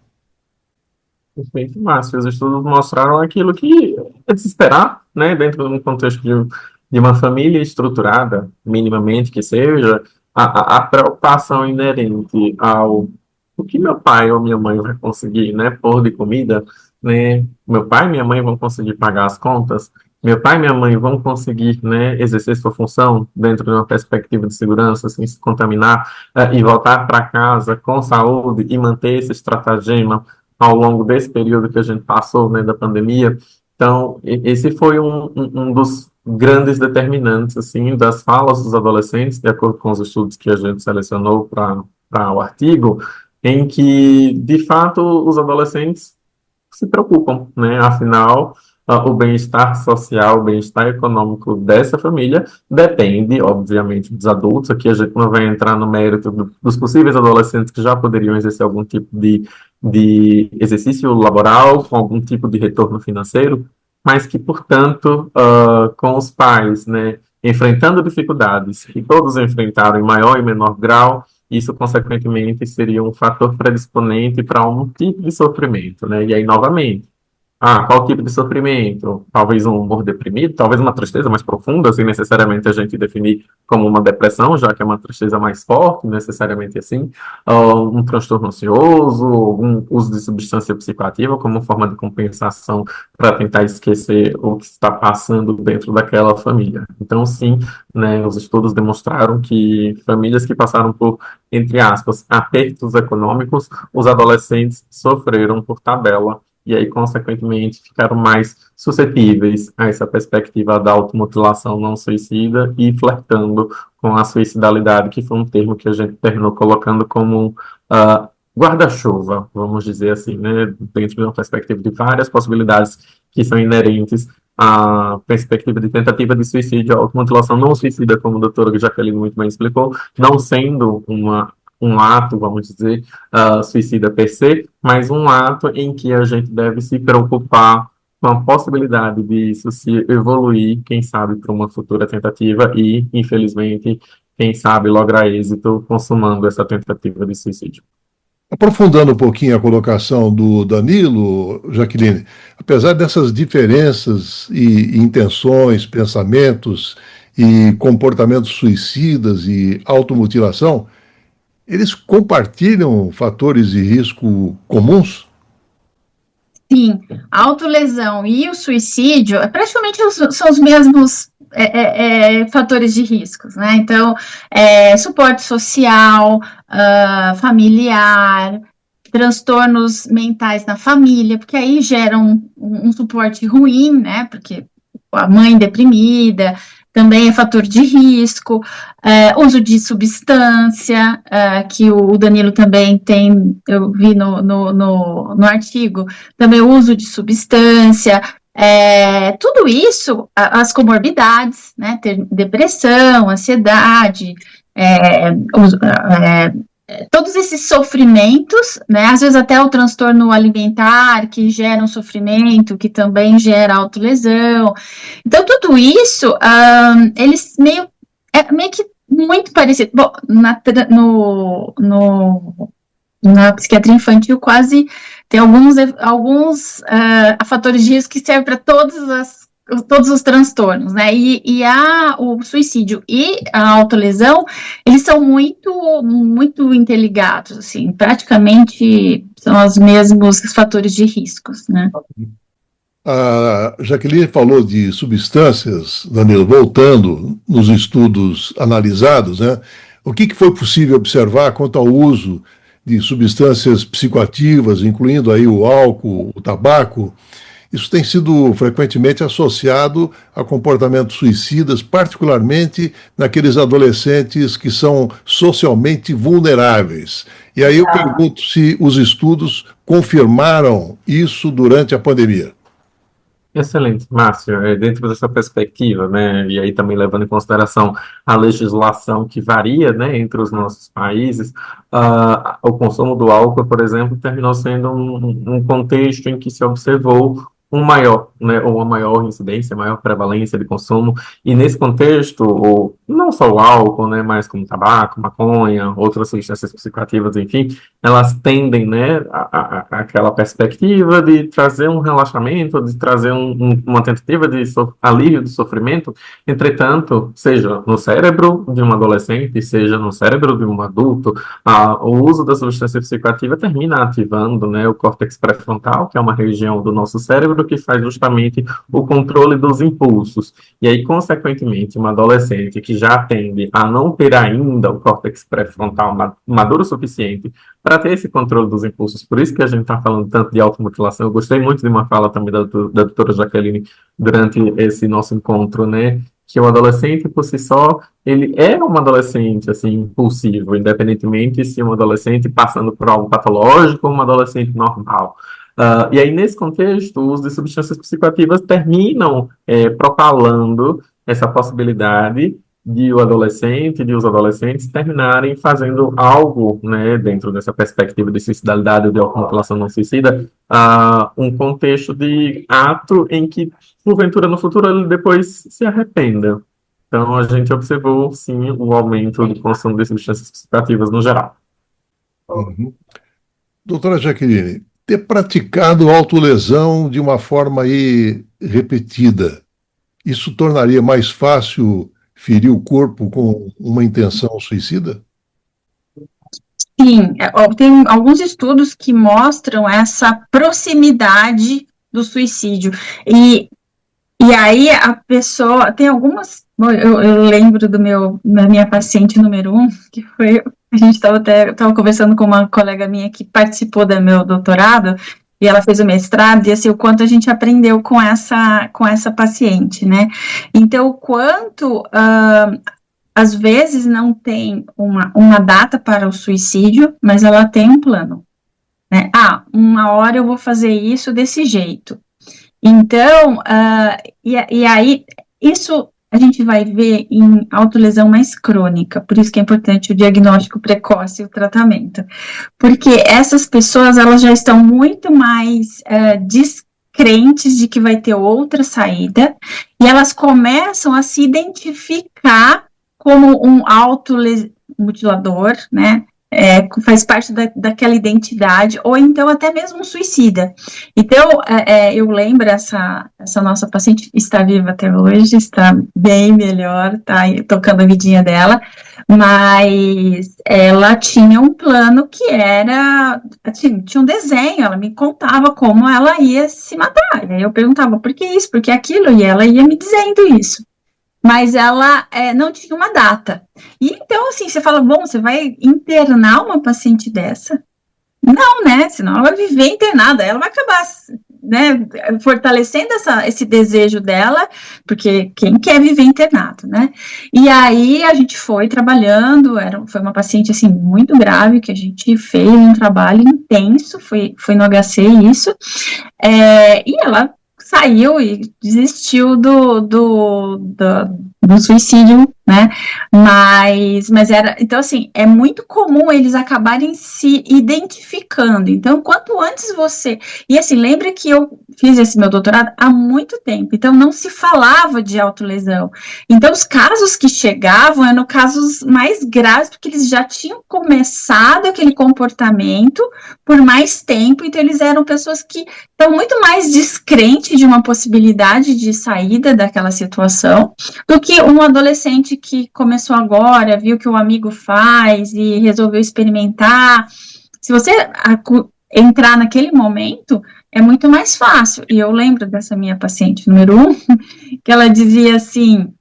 Perfeito, Márcio. Os estudos mostraram aquilo que é de se esperar, né, dentro de um contexto de uma família estruturada, minimamente que seja, a preocupação inerente ao o que meu pai ou minha mãe vai conseguir, né, pôr de comida, né, meu pai e minha mãe vão conseguir pagar as contas, meu pai e minha mãe vão conseguir, né, exercer sua função dentro de uma perspectiva de segurança, sem se contaminar, e voltar para casa com saúde e manter esse estratagema ao longo desse período que a gente passou, né, da pandemia. Então, esse foi um dos grandes determinantes, assim, das falas dos adolescentes, de acordo com os estudos que a gente selecionou para o artigo, em que, de fato, os adolescentes se preocupam, né? Afinal, o bem-estar social, o bem-estar econômico dessa família depende, obviamente, dos adultos. Aqui a gente não vai entrar no mérito dos possíveis adolescentes que já poderiam exercer algum tipo de exercício laboral, com algum tipo de retorno financeiro, mas que, portanto, com os pais, né, enfrentando dificuldades que todos enfrentaram em maior e menor grau, isso, consequentemente, seria um fator predisponente para um tipo de sofrimento, né? E aí, novamente, qual tipo de sofrimento? Talvez um humor deprimido, talvez uma tristeza mais profunda, sem necessariamente a gente definir como uma depressão, já que é uma tristeza mais forte, necessariamente assim, um transtorno ansioso, algum uso de substância psicoativa como forma de compensação para tentar esquecer o que está passando dentro daquela família. Então, sim, né, os estudos demonstraram que famílias que passaram por, entre aspas, apertos econômicos, os adolescentes sofreram por tabela e aí, consequentemente, ficaram mais suscetíveis a essa perspectiva da automutilação não suicida e flertando com a suicidalidade, que foi um termo que a gente terminou colocando como guarda-chuva, vamos dizer assim, né, dentro de uma perspectiva de várias possibilidades que são inerentes à perspectiva de tentativa de suicídio, a automutilação não suicida, como a doutora Jaqueline muito bem explicou, não sendo um ato, vamos dizer, suicida per se, mas um ato em que a gente deve se preocupar com a possibilidade disso se evoluir, quem sabe, para uma futura tentativa e, infelizmente, quem sabe, lograr êxito consumando essa tentativa de suicídio. Aprofundando um pouquinho a colocação do Danilo, Jaqueline, apesar dessas diferenças e intenções, pensamentos e comportamentos suicidas e automutilação, eles compartilham fatores de risco comuns? Sim, a autolesão e o suicídio praticamente são os mesmos fatores de riscos, né? Então, suporte social, familiar, transtornos mentais na família, porque aí geram um suporte ruim, né? Porque a mãe deprimida também é fator de risco, uso de substância, que o Danilo também tem, eu vi no artigo, também o uso de substância, tudo isso, as comorbidades, né, ter depressão, ansiedade, todos esses sofrimentos, né, às vezes até o transtorno alimentar, que gera um sofrimento, que também gera autolesão. Então, tudo isso, eles meio que muito parecido. Bom, na psiquiatria infantil quase tem alguns fatores de risco que servem para todos os transtornos, né? O suicídio e a autolesão, eles são muito interligados, assim, praticamente são os mesmos fatores de riscos, né? A Jaqueline falou de substâncias, Danilo, voltando nos estudos analisados, né? O que foi possível observar quanto ao uso de substâncias psicoativas, incluindo aí o álcool, o tabaco? Isso tem sido frequentemente associado a comportamentos suicidas, particularmente naqueles adolescentes que são socialmente vulneráveis. E aí eu pergunto se os estudos confirmaram isso durante a pandemia. Excelente, Márcio. Dentro dessa perspectiva, né, e aí também levando em consideração a legislação que varia, né, entre os nossos países, o consumo do álcool, por exemplo, terminou sendo um contexto em que se observou um maior, né, ou uma maior incidência, maior prevalência de consumo, e nesse contexto, não só o álcool, né, mas como tabaco, maconha, outras substâncias psicoativas, enfim, elas tendem, né, aquela perspectiva de trazer um relaxamento, de trazer uma tentativa de alívio do sofrimento. Entretanto, seja no cérebro de um adolescente, seja no cérebro de um adulto, o uso da substância psicoativa termina ativando, né, o córtex pré-frontal, que é uma região do nosso cérebro que faz justamente o controle dos impulsos. E aí, consequentemente, um adolescente que já tende a não ter ainda o córtex pré-frontal maduro o suficiente para ter esse controle dos impulsos. Por isso que a gente está falando tanto de automutilação. Eu gostei muito de uma fala também da doutora Jaqueline durante esse nosso encontro, né? Que o adolescente, por si só, ele é um adolescente, assim, impulsivo, independentemente se um adolescente passando por algo patológico ou um adolescente normal. E aí, nesse contexto, o uso de substâncias psicoativas terminam propalando essa possibilidade de os adolescentes terminarem fazendo algo, né, dentro dessa perspectiva de suicidalidade ou de automutilação não suicida, um contexto de ato em que, porventura, no futuro, ele depois se arrependa. Então, a gente observou, sim, o aumento do consumo de substâncias psicoativas no geral. Uhum. Doutora Jaqueline, ter praticado autolesão de uma forma aí repetida, isso tornaria mais fácil ferir o corpo com uma intenção suicida? Sim, tem alguns estudos que mostram essa proximidade do suicídio. E aí a pessoa tem algumas. Bom, eu lembro da minha paciente número 1, que foi. A gente estava conversando com uma colega minha que participou do meu doutorado, e ela fez o mestrado, e assim, o quanto a gente aprendeu com essa paciente, né? Então, o quanto às vezes não tem uma data para o suicídio, mas ela tem um plano, né? Uma hora eu vou fazer isso desse jeito. Então, e aí, isso a gente vai ver em autolesão mais crônica, por isso que é importante o diagnóstico precoce e o tratamento. Porque essas pessoas, elas já estão muito mais descrentes de que vai ter outra saída, e elas começam a se identificar como um automutilador, né? Faz parte daquela identidade, ou então até mesmo um suicida. Então, eu lembro, essa nossa paciente está viva até hoje, está bem melhor, está tocando a vidinha dela, mas ela tinha um plano que era, tinha um desenho, ela me contava como ela ia se matar, e aí eu perguntava, por que isso, por que aquilo, e ela ia me dizendo isso. Mas ela não tinha uma data. E então, assim, você fala, bom, você vai internar uma paciente dessa? Não, né? Senão ela vai viver internada, ela vai acabar, né, fortalecendo esse desejo dela, porque quem quer viver internado, né? E aí a gente foi trabalhando, foi uma paciente, assim, muito grave, que a gente fez um trabalho intenso, foi no HC isso, e ela saiu e desistiu do suicídio, né, mas era, então assim, é muito comum eles acabarem se identificando, então quanto antes e assim, lembra que eu fiz esse meu doutorado há muito tempo, então não se falava de autolesão, então os casos que chegavam eram casos mais graves, porque eles já tinham começado aquele comportamento por mais tempo, então eles eram pessoas que estão muito mais descrentes de uma possibilidade de saída daquela situação, do que um adolescente que começou agora, viu que o amigo faz e resolveu experimentar. Se você entrar naquele momento, é muito mais fácil. E eu lembro dessa minha paciente número 1, que ela dizia assim,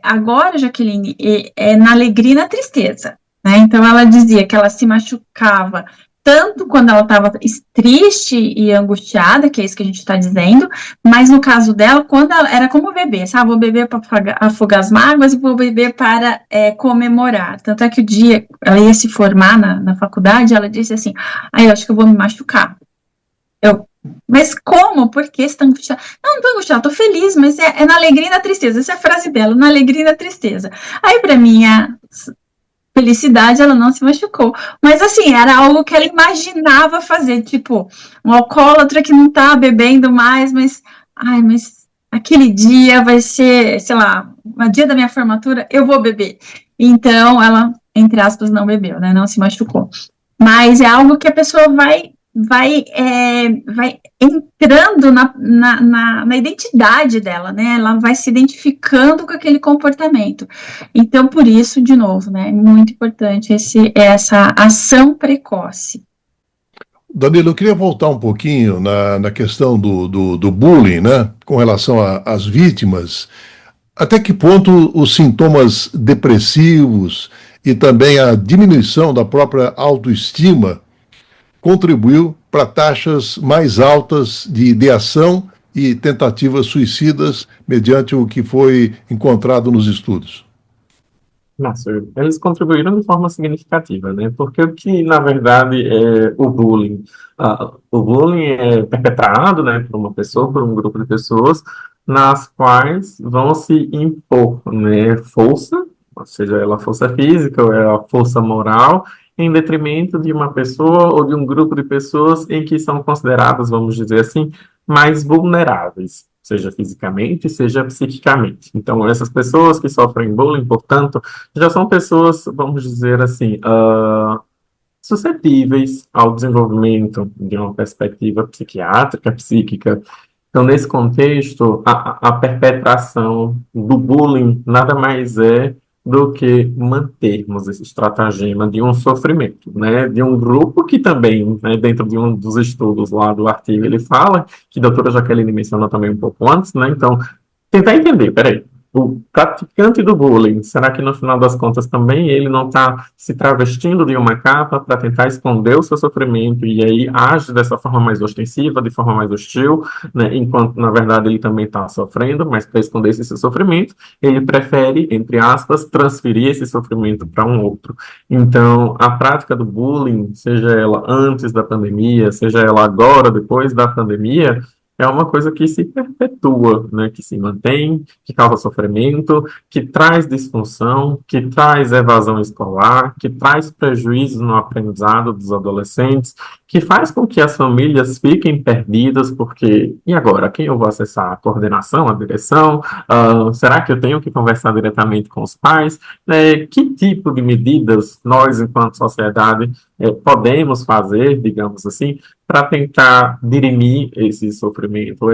agora, Jaqueline, é na alegria e na tristeza, né? Então, ela dizia que ela se machucava tanto quando ela estava triste e angustiada, que é isso que a gente está dizendo, mas no caso dela, quando era como beber, sabe? Vou beber para afogar as mágoas e vou beber para comemorar. Tanto é que o dia ela ia se formar na faculdade, ela disse assim, eu acho que eu vou me machucar. Mas como? Por que você está angustiada? Não estou angustiada, estou feliz, mas é na alegria e na tristeza. Essa é a frase dela, na alegria e na tristeza. Aí, para mim, felicidade, ela não se machucou. Mas, assim, era algo que ela imaginava fazer, tipo, um alcoólatra que não tá bebendo mais, mas aquele dia vai ser, sei lá, o dia da minha formatura, eu vou beber. Então, ela, entre aspas, não bebeu, né, não se machucou. Mas é algo que a pessoa vai entrando na identidade dela, né? Ela vai se identificando com aquele comportamento. Então, por isso, de novo, né? É muito importante essa ação precoce. Danilo, eu queria voltar um pouquinho na questão do bullying, né? Com relação às vítimas. Até que ponto os sintomas depressivos e também a diminuição da própria autoestima contribuiu para taxas mais altas de ideação e tentativas suicidas, mediante o que foi encontrado nos estudos? Nossa, eles contribuíram de forma significativa, né? Porque o que, na verdade, é o bullying? O bullying é perpetrado, né, por uma pessoa, por um grupo de pessoas, nas quais vão se impor, né, força, ou seja, ela força física ou ela força moral, em detrimento de uma pessoa ou de um grupo de pessoas em que são consideradas, vamos dizer assim, mais vulneráveis, seja fisicamente, seja psiquicamente. Então, essas pessoas que sofrem bullying, portanto, já são pessoas, vamos dizer assim, suscetíveis ao desenvolvimento de uma perspectiva psiquiátrica, psíquica. Então, nesse contexto, a perpetração do bullying nada mais é do que mantermos esse estratagema de um sofrimento, né, de um grupo que também, né, dentro de um dos estudos lá do artigo, ele fala, que a doutora Jaqueline mencionou também um pouco antes, né, então, tentar entender, peraí, o praticante do bullying, será que no final das contas também ele não está se travestindo de uma capa para tentar esconder o seu sofrimento e aí age dessa forma mais ostensiva, de forma mais hostil, né, enquanto na verdade ele também está sofrendo, mas para esconder esse seu sofrimento, ele prefere, entre aspas, transferir esse sofrimento para um outro. Então, a prática do bullying, seja ela antes da pandemia, seja ela agora, depois da pandemia, é uma coisa que se perpetua, né, que se mantém, que causa sofrimento, que traz disfunção, que traz evasão escolar, que traz prejuízos no aprendizado dos adolescentes, que faz com que as famílias fiquem perdidas, porque, e agora, quem eu vou acessar? A coordenação, a direção? Será que eu tenho que conversar diretamente com os pais? Que tipo de medidas nós, enquanto sociedade, podemos fazer, digamos assim, para tentar dirimir esse sofrimento,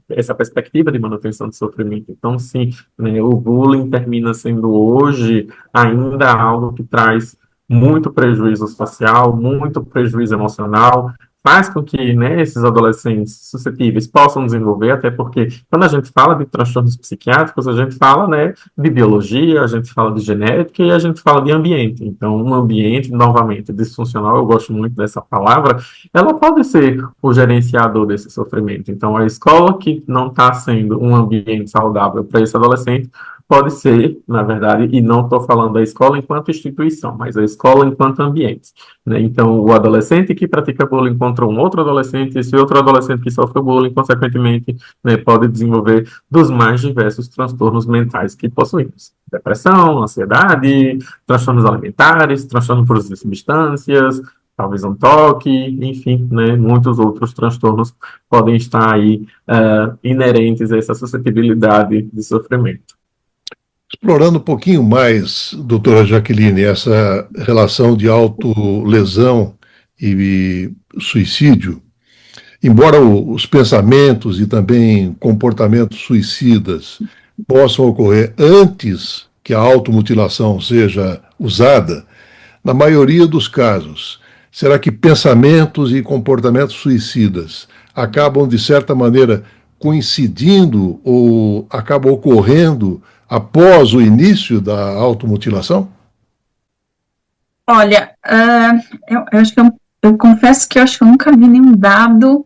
essa perspectiva de manutenção de sofrimento. Então, sim, né, o bullying termina sendo hoje ainda algo que traz muito prejuízo social, muito prejuízo emocional, faz com que, né, esses adolescentes suscetíveis possam desenvolver, até porque quando a gente fala de transtornos psiquiátricos, a gente fala, né, de biologia, a gente fala de genética e a gente fala de ambiente. Então, um ambiente, novamente, disfuncional, eu gosto muito dessa palavra, ela pode ser o gerenciador desse sofrimento. Então, a escola que não está sendo um ambiente saudável para esse adolescente pode ser, na verdade, e não estou falando da escola enquanto instituição, mas a escola enquanto ambiente, né? Então, o adolescente que pratica bullying contra um outro adolescente, esse outro adolescente que sofre bullying, consequentemente, né, pode desenvolver dos mais diversos transtornos mentais que possuímos. Depressão, ansiedade, transtornos alimentares, transtorno por uso de substâncias, talvez um toque, enfim, né, muitos outros transtornos podem estar aí inerentes a essa suscetibilidade de sofrimento. Explorando um pouquinho mais, doutora Jaqueline, essa relação de autolesão e suicídio, embora os pensamentos e também comportamentos suicidas possam ocorrer antes que a automutilação seja usada, na maioria dos casos, será que pensamentos e comportamentos suicidas acabam, de certa maneira, coincidindo ou acabam ocorrendo após o início da automutilação? Olha, eu acho que eu confesso que eu acho que eu nunca vi nenhum dado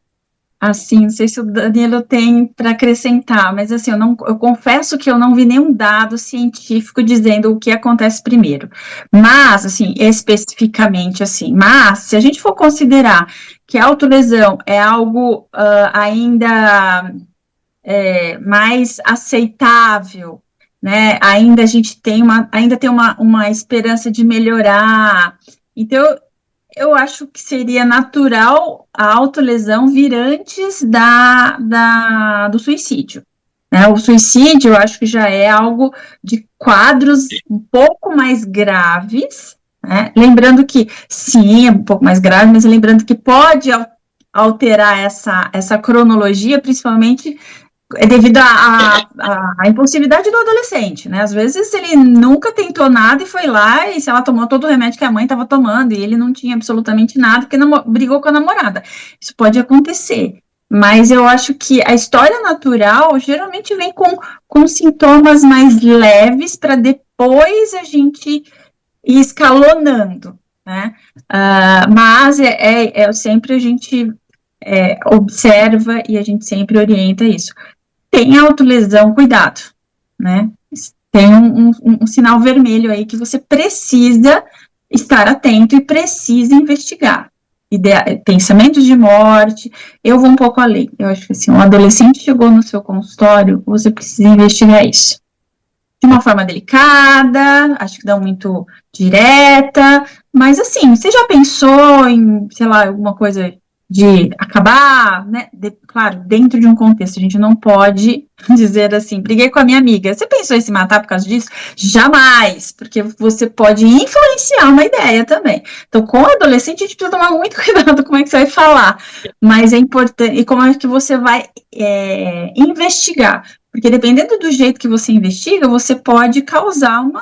assim, não sei se o Danilo tem para acrescentar, mas assim, eu confesso que eu não vi nenhum dado científico dizendo o que acontece primeiro. Mas, assim, especificamente assim, mas se a gente for considerar que a autolesão é algo ainda mais aceitável, né? Ainda a gente tem uma esperança de melhorar. Então, eu acho que seria natural a autolesão vir antes do suicídio, né? O suicídio, eu acho que já é algo de quadros um pouco mais graves, né? Lembrando que, sim, é um pouco mais grave, mas lembrando que pode alterar essa cronologia, principalmente devido à impulsividade do adolescente, né? Às vezes ele nunca tentou nada e foi lá, e se ela tomou todo o remédio que a mãe estava tomando, e ele não tinha absolutamente nada, porque brigou com a namorada. Isso pode acontecer, mas eu acho que a história natural geralmente vem com sintomas mais leves, para depois a gente ir escalonando, né? Mas sempre a gente observa e a gente sempre orienta isso. Tem autolesão, cuidado, né? Tem um sinal vermelho aí que você precisa estar atento e precisa investigar. Pensamentos de morte, eu vou um pouco além. Eu acho que assim, um adolescente chegou no seu consultório, você precisa investigar isso. De uma forma delicada, acho que não muito direta, mas assim, você já pensou em, sei lá, alguma coisa de acabar, né, claro, dentro de um contexto, a gente não pode dizer assim, briguei com a minha amiga, você pensou em se matar por causa disso? Jamais, porque você pode influenciar uma ideia também. Então, com o adolescente, a gente precisa tomar muito cuidado com como é que você vai falar, mas é importante, e como é que você vai investigar, porque dependendo do jeito que você investiga, você pode causar uma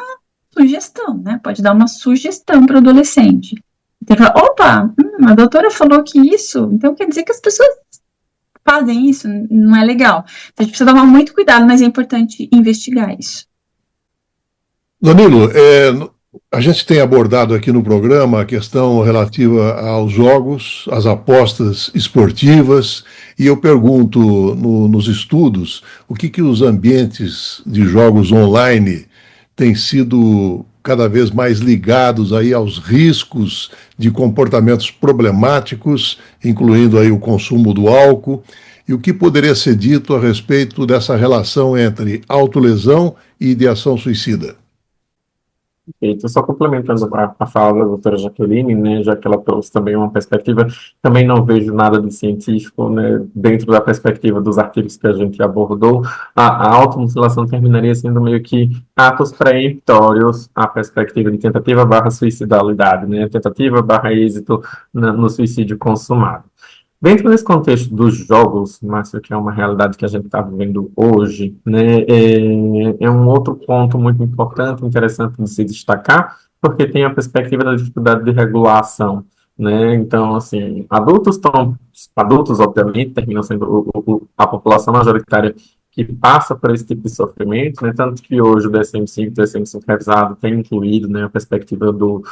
sugestão, né, pode dar uma sugestão para o adolescente. Então, opa, a doutora falou que isso, então quer dizer que as pessoas fazem isso, não é legal. Então, a gente precisa tomar muito cuidado, mas é importante investigar isso. Danilo, a gente tem abordado aqui no programa a questão relativa aos jogos, às apostas esportivas, e eu pergunto nos estudos o que os ambientes de jogos online têm sido cada vez mais ligados aí aos riscos de comportamentos problemáticos, incluindo aí o consumo do álcool, e o que poderia ser dito a respeito dessa relação entre autolesão e ideação suicida. Perfeito. Só complementando a fala da doutora Jaqueline, né, já que ela trouxe também uma perspectiva, também não vejo nada de científico, né, dentro da perspectiva dos artigos que a gente abordou, a automutilação terminaria sendo meio que atos pré-emptórios à perspectiva de tentativa barra suicidalidade, né, tentativa barra êxito no suicídio consumado. Dentro desse contexto dos jogos, Márcio, que é uma realidade que a gente está vivendo hoje, né, é um outro ponto muito importante, interessante de se destacar, porque tem a perspectiva da dificuldade de regulação, né? Então, assim, adultos, obviamente, terminam sendo a população majoritária que passa por esse tipo de sofrimento, né? Tanto que hoje o DSM-5 revisado tem incluído, né, a perspectiva do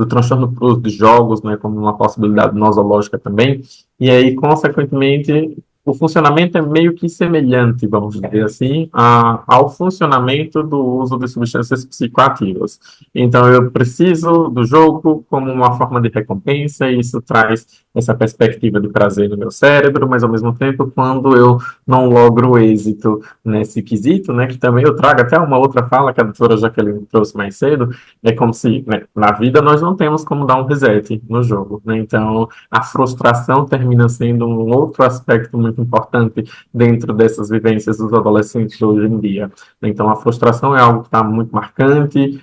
transtorno por uso de jogos, né, como uma possibilidade nosológica também, e aí, consequentemente, o funcionamento é meio que semelhante, vamos dizer assim, ao funcionamento do uso de substâncias psicoativas. Então, eu preciso do jogo como uma forma de recompensa, e isso traz essa perspectiva de prazer no meu cérebro, mas, ao mesmo tempo, quando eu não logro êxito nesse quesito, né, que também eu trago até uma outra fala que a doutora Jaqueline trouxe mais cedo, é como se, né, na vida nós não temos como dar um reset no jogo, né? Então, a frustração termina sendo um outro aspecto muito importante dentro dessas vivências dos adolescentes hoje em dia. Então, a frustração é algo que está muito marcante,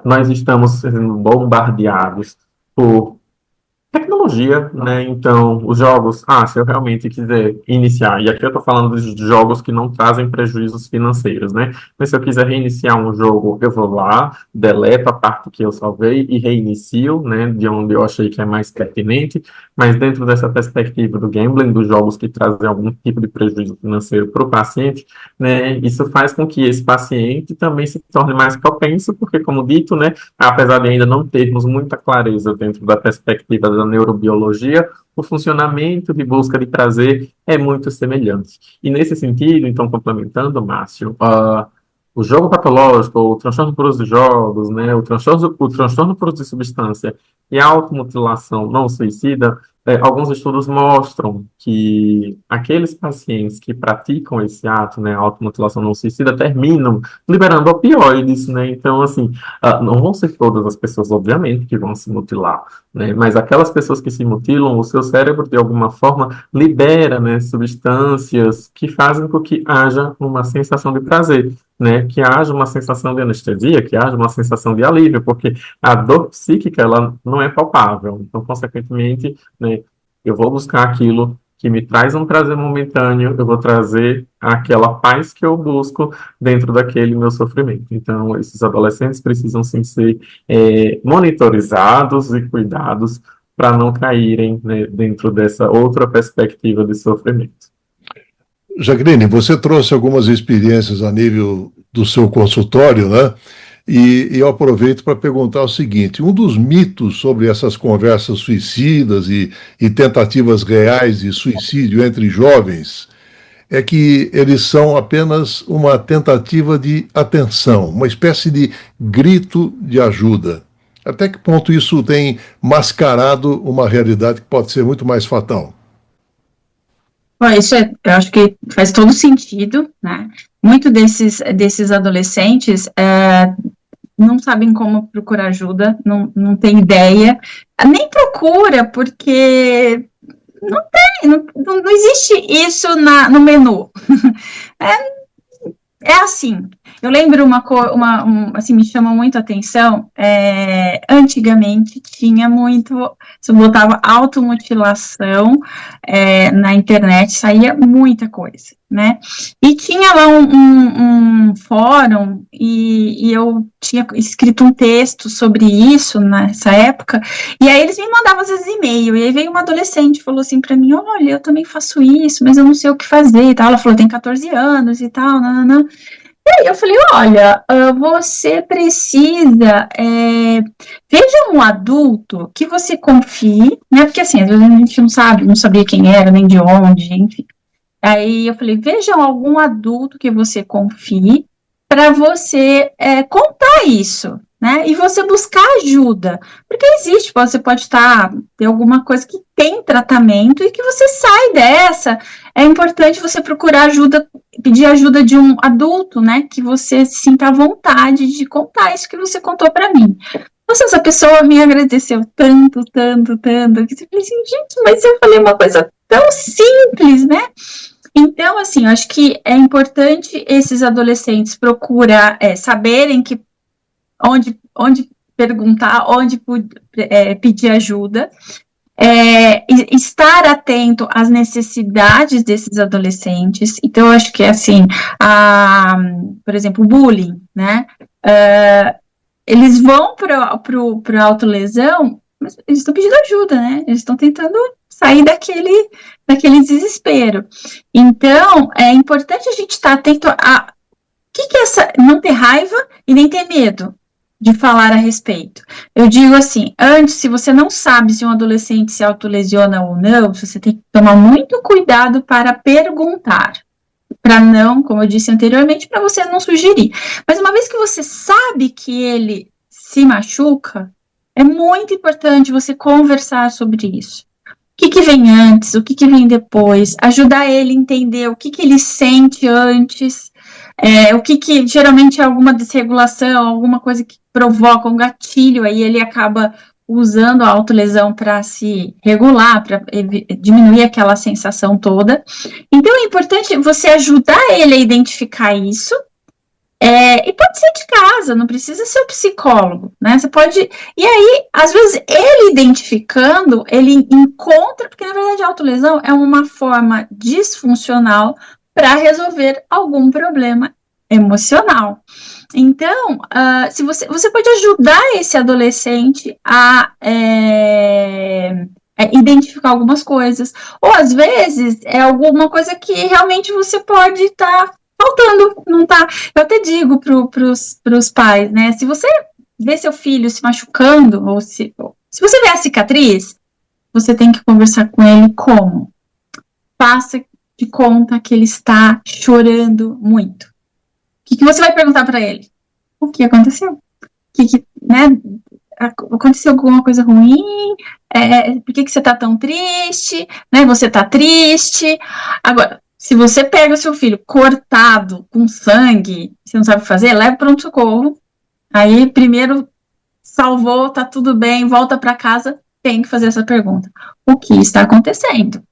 nós estamos sendo bombardeados por tecnologia, né? Então, os jogos, se eu realmente quiser iniciar, e aqui eu estou falando de jogos que não trazem prejuízos financeiros, né? Mas se eu quiser reiniciar um jogo, eu vou lá, deleto a parte que eu salvei e reinicio, né? De onde eu achei que é mais pertinente, mas dentro dessa perspectiva do gambling, dos jogos que trazem algum tipo de prejuízo financeiro para o paciente, né? Isso faz com que esse paciente também se torne mais propenso, porque, como dito, né? Apesar de ainda não termos muita clareza dentro da perspectiva da neurobiologia, o funcionamento de busca de prazer é muito semelhante. E nesse sentido, então, complementando, Márcio, o jogo patológico, o transtorno por uso de jogos, né, o transtorno por uso de substância e a automutilação não suicida, alguns estudos mostram que aqueles pacientes que praticam esse ato, né, a automutilação não suicida, terminam liberando opioides, né? Então, assim, não vão ser todas as pessoas, obviamente, que vão se mutilar, né? Mas aquelas pessoas que se mutilam, o seu cérebro, de alguma forma, libera, né, substâncias que fazem com que haja uma sensação de prazer, né? Que haja uma sensação de anestesia, que haja uma sensação de alívio, porque a dor psíquica, ela não é palpável. Então, consequentemente, né, eu vou buscar aquilo que me traz um prazer momentâneo, eu vou trazer aquela paz que eu busco dentro daquele meu sofrimento. Então, esses adolescentes precisam, sim, ser monitorizados e cuidados para não caírem, né, dentro dessa outra perspectiva de sofrimento. Jaqueline, você trouxe algumas experiências a nível do seu consultório, né? E eu aproveito para perguntar o seguinte: um dos mitos sobre essas conversas suicidas e tentativas reais de suicídio entre jovens é que eles são apenas uma tentativa de atenção, uma espécie de grito de ajuda. Até que ponto isso tem mascarado uma realidade que pode ser muito mais fatal? Bom, eu acho que faz todo sentido, né? Muito desses adolescentes não sabem como procurar ajuda, não tem ideia, nem procura, porque não existe isso no menu. É assim, eu lembro assim, me chama muito a atenção, antigamente tinha muito, se eu botava automutilação na internet, saía muita coisa, né, e tinha lá um fórum, e eu tinha escrito um texto sobre isso nessa época, e aí eles me mandavam às vezes e-mail, e aí veio uma adolescente e falou assim pra mim, olha, eu também faço isso, mas eu não sei o que fazer e tal. Ela falou, tem 14 anos e tal, nananã. E aí eu falei, olha, você precisa, veja um adulto que você confie, né, porque assim, às vezes a gente não sabia quem era, nem de onde, enfim. Aí eu falei, veja algum adulto que você confie para você contar isso, né, e você buscar ajuda, porque existe, você pode ter alguma coisa que tem tratamento e que você sai dessa, é importante você procurar ajuda, pedir ajuda de um adulto, né, que você sinta a vontade de contar isso que você contou para mim. Nossa, essa pessoa me agradeceu tanto, que eu falei assim, gente, mas eu falei uma coisa tão simples, né? Então, assim, eu acho que é importante esses adolescentes procurar saberem que onde perguntar, onde pedir ajuda, estar atento às necessidades desses adolescentes. Então, eu acho que, assim, por exemplo, o bullying, né? Eles vão para a autolesão, mas eles estão pedindo ajuda, né? Eles estão tentando sair daquele desespero. Então, é importante a gente estar atento a que não ter raiva e nem ter medo de falar a respeito. Eu digo assim, antes, se você não sabe se um adolescente se autolesiona ou não, você tem que tomar muito cuidado para perguntar, para não, como eu disse anteriormente, para você não sugerir. Mas uma vez que você sabe que ele se machuca, é muito importante você conversar sobre isso. O que vem antes, o que vem depois, ajudar ele a entender o que ele sente antes, o que geralmente é alguma desregulação, alguma coisa que provoca um gatilho, aí ele acaba usando a autolesão para se regular, para diminuir aquela sensação toda. Então, é importante você ajudar ele a identificar isso, e pode ser de casa, não precisa ser o psicólogo, né? Você pode... E aí, às vezes, ele identificando, ele encontra... Porque, na verdade, a autolesão é uma forma disfuncional para resolver algum problema emocional. Então, se você pode ajudar esse adolescente a identificar algumas coisas, ou às vezes é alguma coisa que realmente você pode estar faltando, não tá? Eu até digo pros pais, né? Se você vê seu filho se machucando, ou se você vê a cicatriz, você tem que conversar com ele como? Faça de conta que ele está chorando muito. O que você vai perguntar para ele? O que aconteceu? Né? Aconteceu alguma coisa ruim? Por que você está tão triste? Né? Você está triste? Agora, se você pega o seu filho cortado, com sangue, você não sabe o que fazer, leva para um socorro. Aí, primeiro, salvou, tá tudo bem, volta para casa, tem que fazer essa pergunta. O que está acontecendo?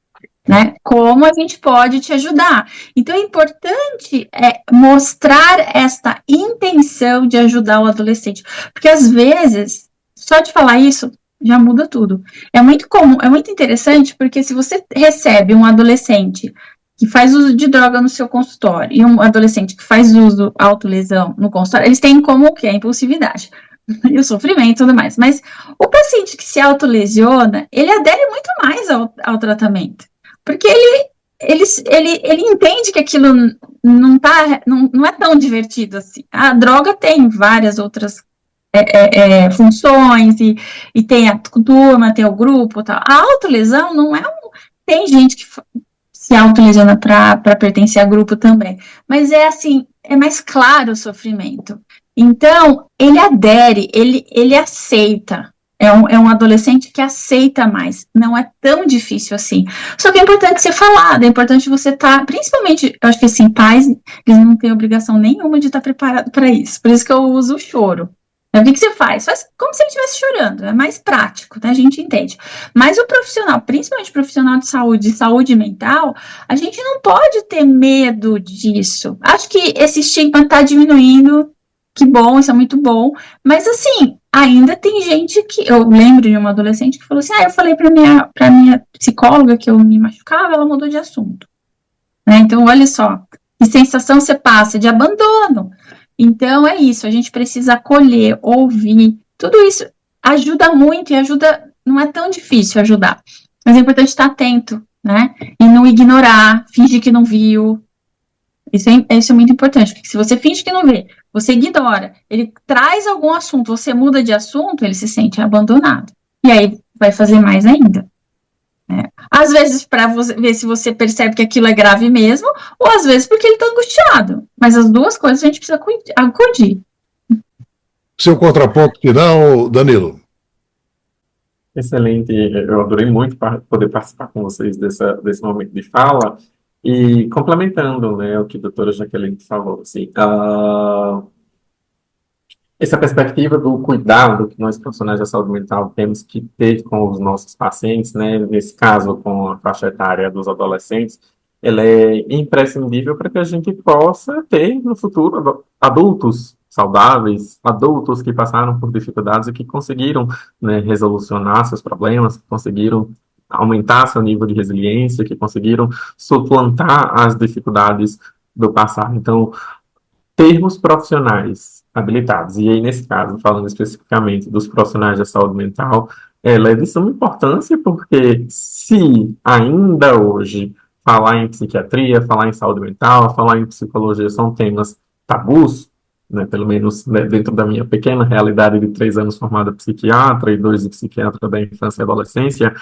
Né? Como a gente pode te ajudar? Então, é importante mostrar esta intenção de ajudar o adolescente. Porque, às vezes, só de falar isso, já muda tudo. É muito comum, é muito interessante, porque se você recebe um adolescente que faz uso de droga no seu consultório e um adolescente que faz uso autolesão no consultório, eles têm como o quê? A impulsividade e o sofrimento e tudo mais. Mas o paciente que se autolesiona, ele adere muito mais ao tratamento. Porque ele entende que aquilo não é tão divertido assim. A droga tem várias outras funções, e tem a turma, tem o grupo, tal. A autolesão não é tem gente que se autolesiona para pertencer a grupo também, mas é mais claro o sofrimento. Então, ele adere, ele aceita. É um adolescente que aceita mais, não é tão difícil assim. Só que é importante ser falado, é importante você estar, principalmente, eu acho que assim, pais, eles não têm obrigação nenhuma de estar preparado para isso. Por isso que eu uso o choro. O que você faz? Faz como se ele estivesse chorando, é mais prático, né? A gente entende. Mas o profissional, principalmente o profissional de saúde mental, a gente não pode ter medo disso. Acho que esse estigma está diminuindo, que bom, isso é muito bom, mas assim, ainda tem gente que, eu lembro de uma adolescente que falou assim, eu falei para minha psicóloga que eu me machucava, ela mudou de assunto. Né? Então, olha só, que sensação você passa de abandono. Então, é isso, a gente precisa acolher, ouvir, tudo isso ajuda muito e ajuda, não é tão difícil ajudar, mas é importante estar atento, né, e não ignorar, fingir que não viu, isso é muito importante, porque se você finge que não vê, você ignora, ele traz algum assunto, você muda de assunto, ele se sente abandonado, e aí vai fazer mais ainda. Às vezes para ver se você percebe que aquilo é grave mesmo, ou às vezes porque ele está angustiado. Mas as duas coisas a gente precisa acudir. Seu contraponto final, Danilo. Excelente, eu adorei muito poder participar com vocês desse momento de fala e complementando, né, o que a doutora Jaqueline falou, assim, essa perspectiva do cuidado que nós profissionais da saúde mental temos que ter com os nossos pacientes, né, nesse caso com a faixa etária dos adolescentes, ela é imprescindível para que a gente possa ter no futuro adultos saudáveis, adultos que passaram por dificuldades e que conseguiram, né, resolucionar seus problemas, que conseguiram aumentar seu nível de resiliência, que conseguiram suplantar as dificuldades do passado. Então, termos profissionais habilitados, e aí nesse caso, falando especificamente dos profissionais da saúde mental, ela é de suma importância porque se ainda hoje falar em psiquiatria, falar em saúde mental, falar em psicologia são temas tabus, né, pelo menos, né, dentro da minha pequena realidade de 3 anos formada psiquiatra e 2 de psiquiatra da infância e adolescência,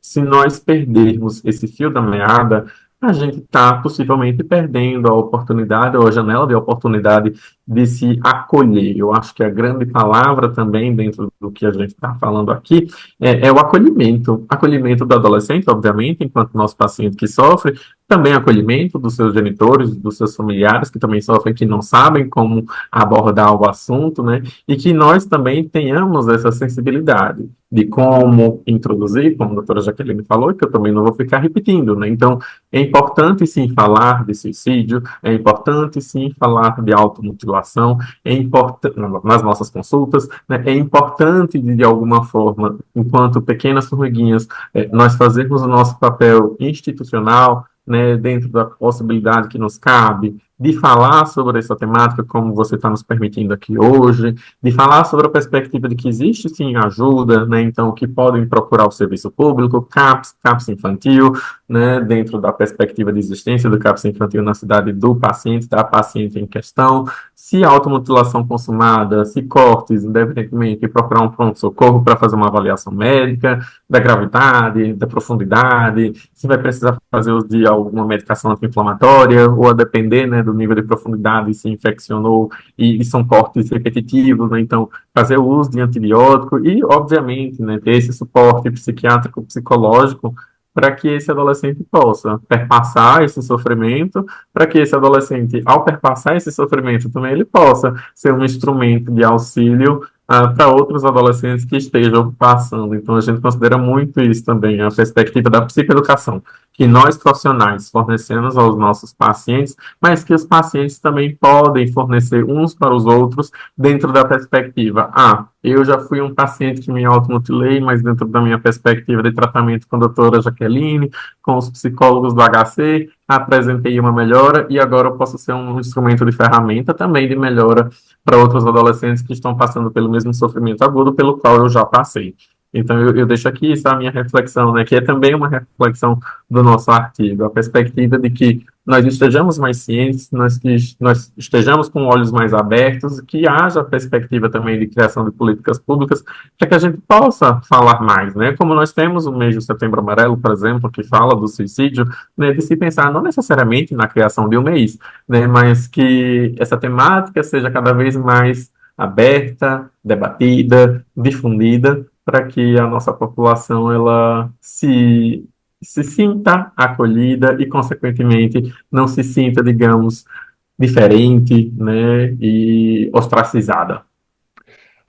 se nós perdermos esse fio da meada, a gente está possivelmente perdendo a oportunidade ou a janela de oportunidade de se acolher. Eu acho que a grande palavra também dentro do que a gente está falando aqui é o acolhimento. Acolhimento do adolescente, obviamente, enquanto nosso paciente que sofre, também acolhimento dos seus genitores, dos seus familiares que também sofrem, que não sabem como abordar o assunto, né? E que nós também tenhamos essa sensibilidade de como introduzir, como a doutora Jaqueline falou, que eu também não vou ficar repetindo, né? Então, é importante sim falar de suicídio, é importante sim falar de automutilação, é importante nas nossas consultas, né? É importante de alguma forma, enquanto pequenas formiguinhas, nós fazermos o nosso papel institucional, né, dentro da possibilidade que nos cabe, de falar sobre essa temática, como você está nos permitindo aqui hoje, de falar sobre a perspectiva de que existe sim ajuda, né, então que podem procurar o serviço público, CAPS infantil, né, dentro da perspectiva de existência do CAPS infantil na cidade do paciente, da paciente em questão, se automutilação consumada, se cortes, independentemente, procurar um pronto-socorro para fazer uma avaliação médica, da gravidade, da profundidade, se vai precisar fazer uso de alguma medicação anti-inflamatória, ou a depender, né, do nível de profundidade, se infeccionou e são cortes repetitivos, né, então fazer o uso de antibiótico e, obviamente, né, ter esse suporte psiquiátrico, psicológico, para que esse adolescente possa perpassar esse sofrimento, para que esse adolescente, ao perpassar esse sofrimento, também ele possa ser um instrumento de auxílio para outros adolescentes que estejam passando. Então, a gente considera muito isso também, a perspectiva da psicoeducação, que nós profissionais fornecemos aos nossos pacientes, mas que os pacientes também podem fornecer uns para os outros dentro da perspectiva, eu já fui um paciente que me automutilei, mas dentro da minha perspectiva de tratamento com a doutora Jaqueline, com os psicólogos do HC, apresentei uma melhora e agora eu posso ser um instrumento de ferramenta também de melhora para outros adolescentes que estão passando pelo mesmo sofrimento agudo pelo qual eu já passei. Então, eu deixo aqui essa minha reflexão, né, que é também uma reflexão do nosso artigo, a perspectiva de que nós estejamos mais cientes, nós estejamos com olhos mais abertos, que haja a perspectiva também de criação de políticas públicas para que a gente possa falar mais, né? Como nós temos o mês de Setembro Amarelo, por exemplo, que fala do suicídio, né, de se pensar não necessariamente na criação de um mês, né, mas que essa temática seja cada vez mais aberta, debatida, difundida, para que a nossa população ela se sinta acolhida e, consequentemente, não se sinta, digamos, diferente, né, e ostracizada.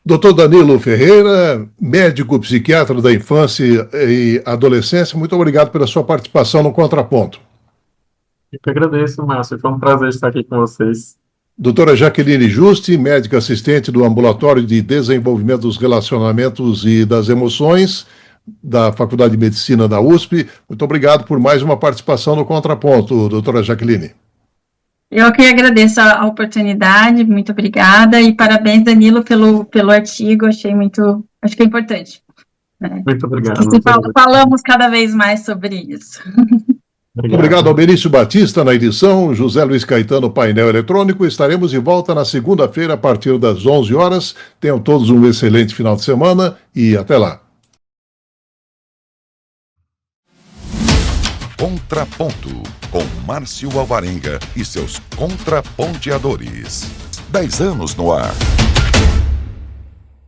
Doutor Danilo Ferreira, médico psiquiatra da infância e adolescência, muito obrigado pela sua participação no Contraponto. Eu que agradeço, Márcio. Foi um prazer estar aqui com vocês. Doutora Jaqueline Juste, médica assistente do Ambulatório de Desenvolvimento dos Relacionamentos e das Emoções, da Faculdade de Medicina da USP. Muito obrigado por mais uma participação no Contraponto, doutora Jaqueline. Eu que agradeço a oportunidade, muito obrigada, e parabéns, Danilo, pelo artigo, acho que é importante. Né? Muito obrigado. Falamos cada vez mais sobre isso. Obrigado ao Benício Batista na edição, José Luiz Caetano, painel eletrônico. Estaremos de volta na segunda-feira a partir das 11 horas. Tenham todos um excelente final de semana e até lá. Contraponto, com Márcio Alvarenga e seus contraponteadores. 10 anos no ar.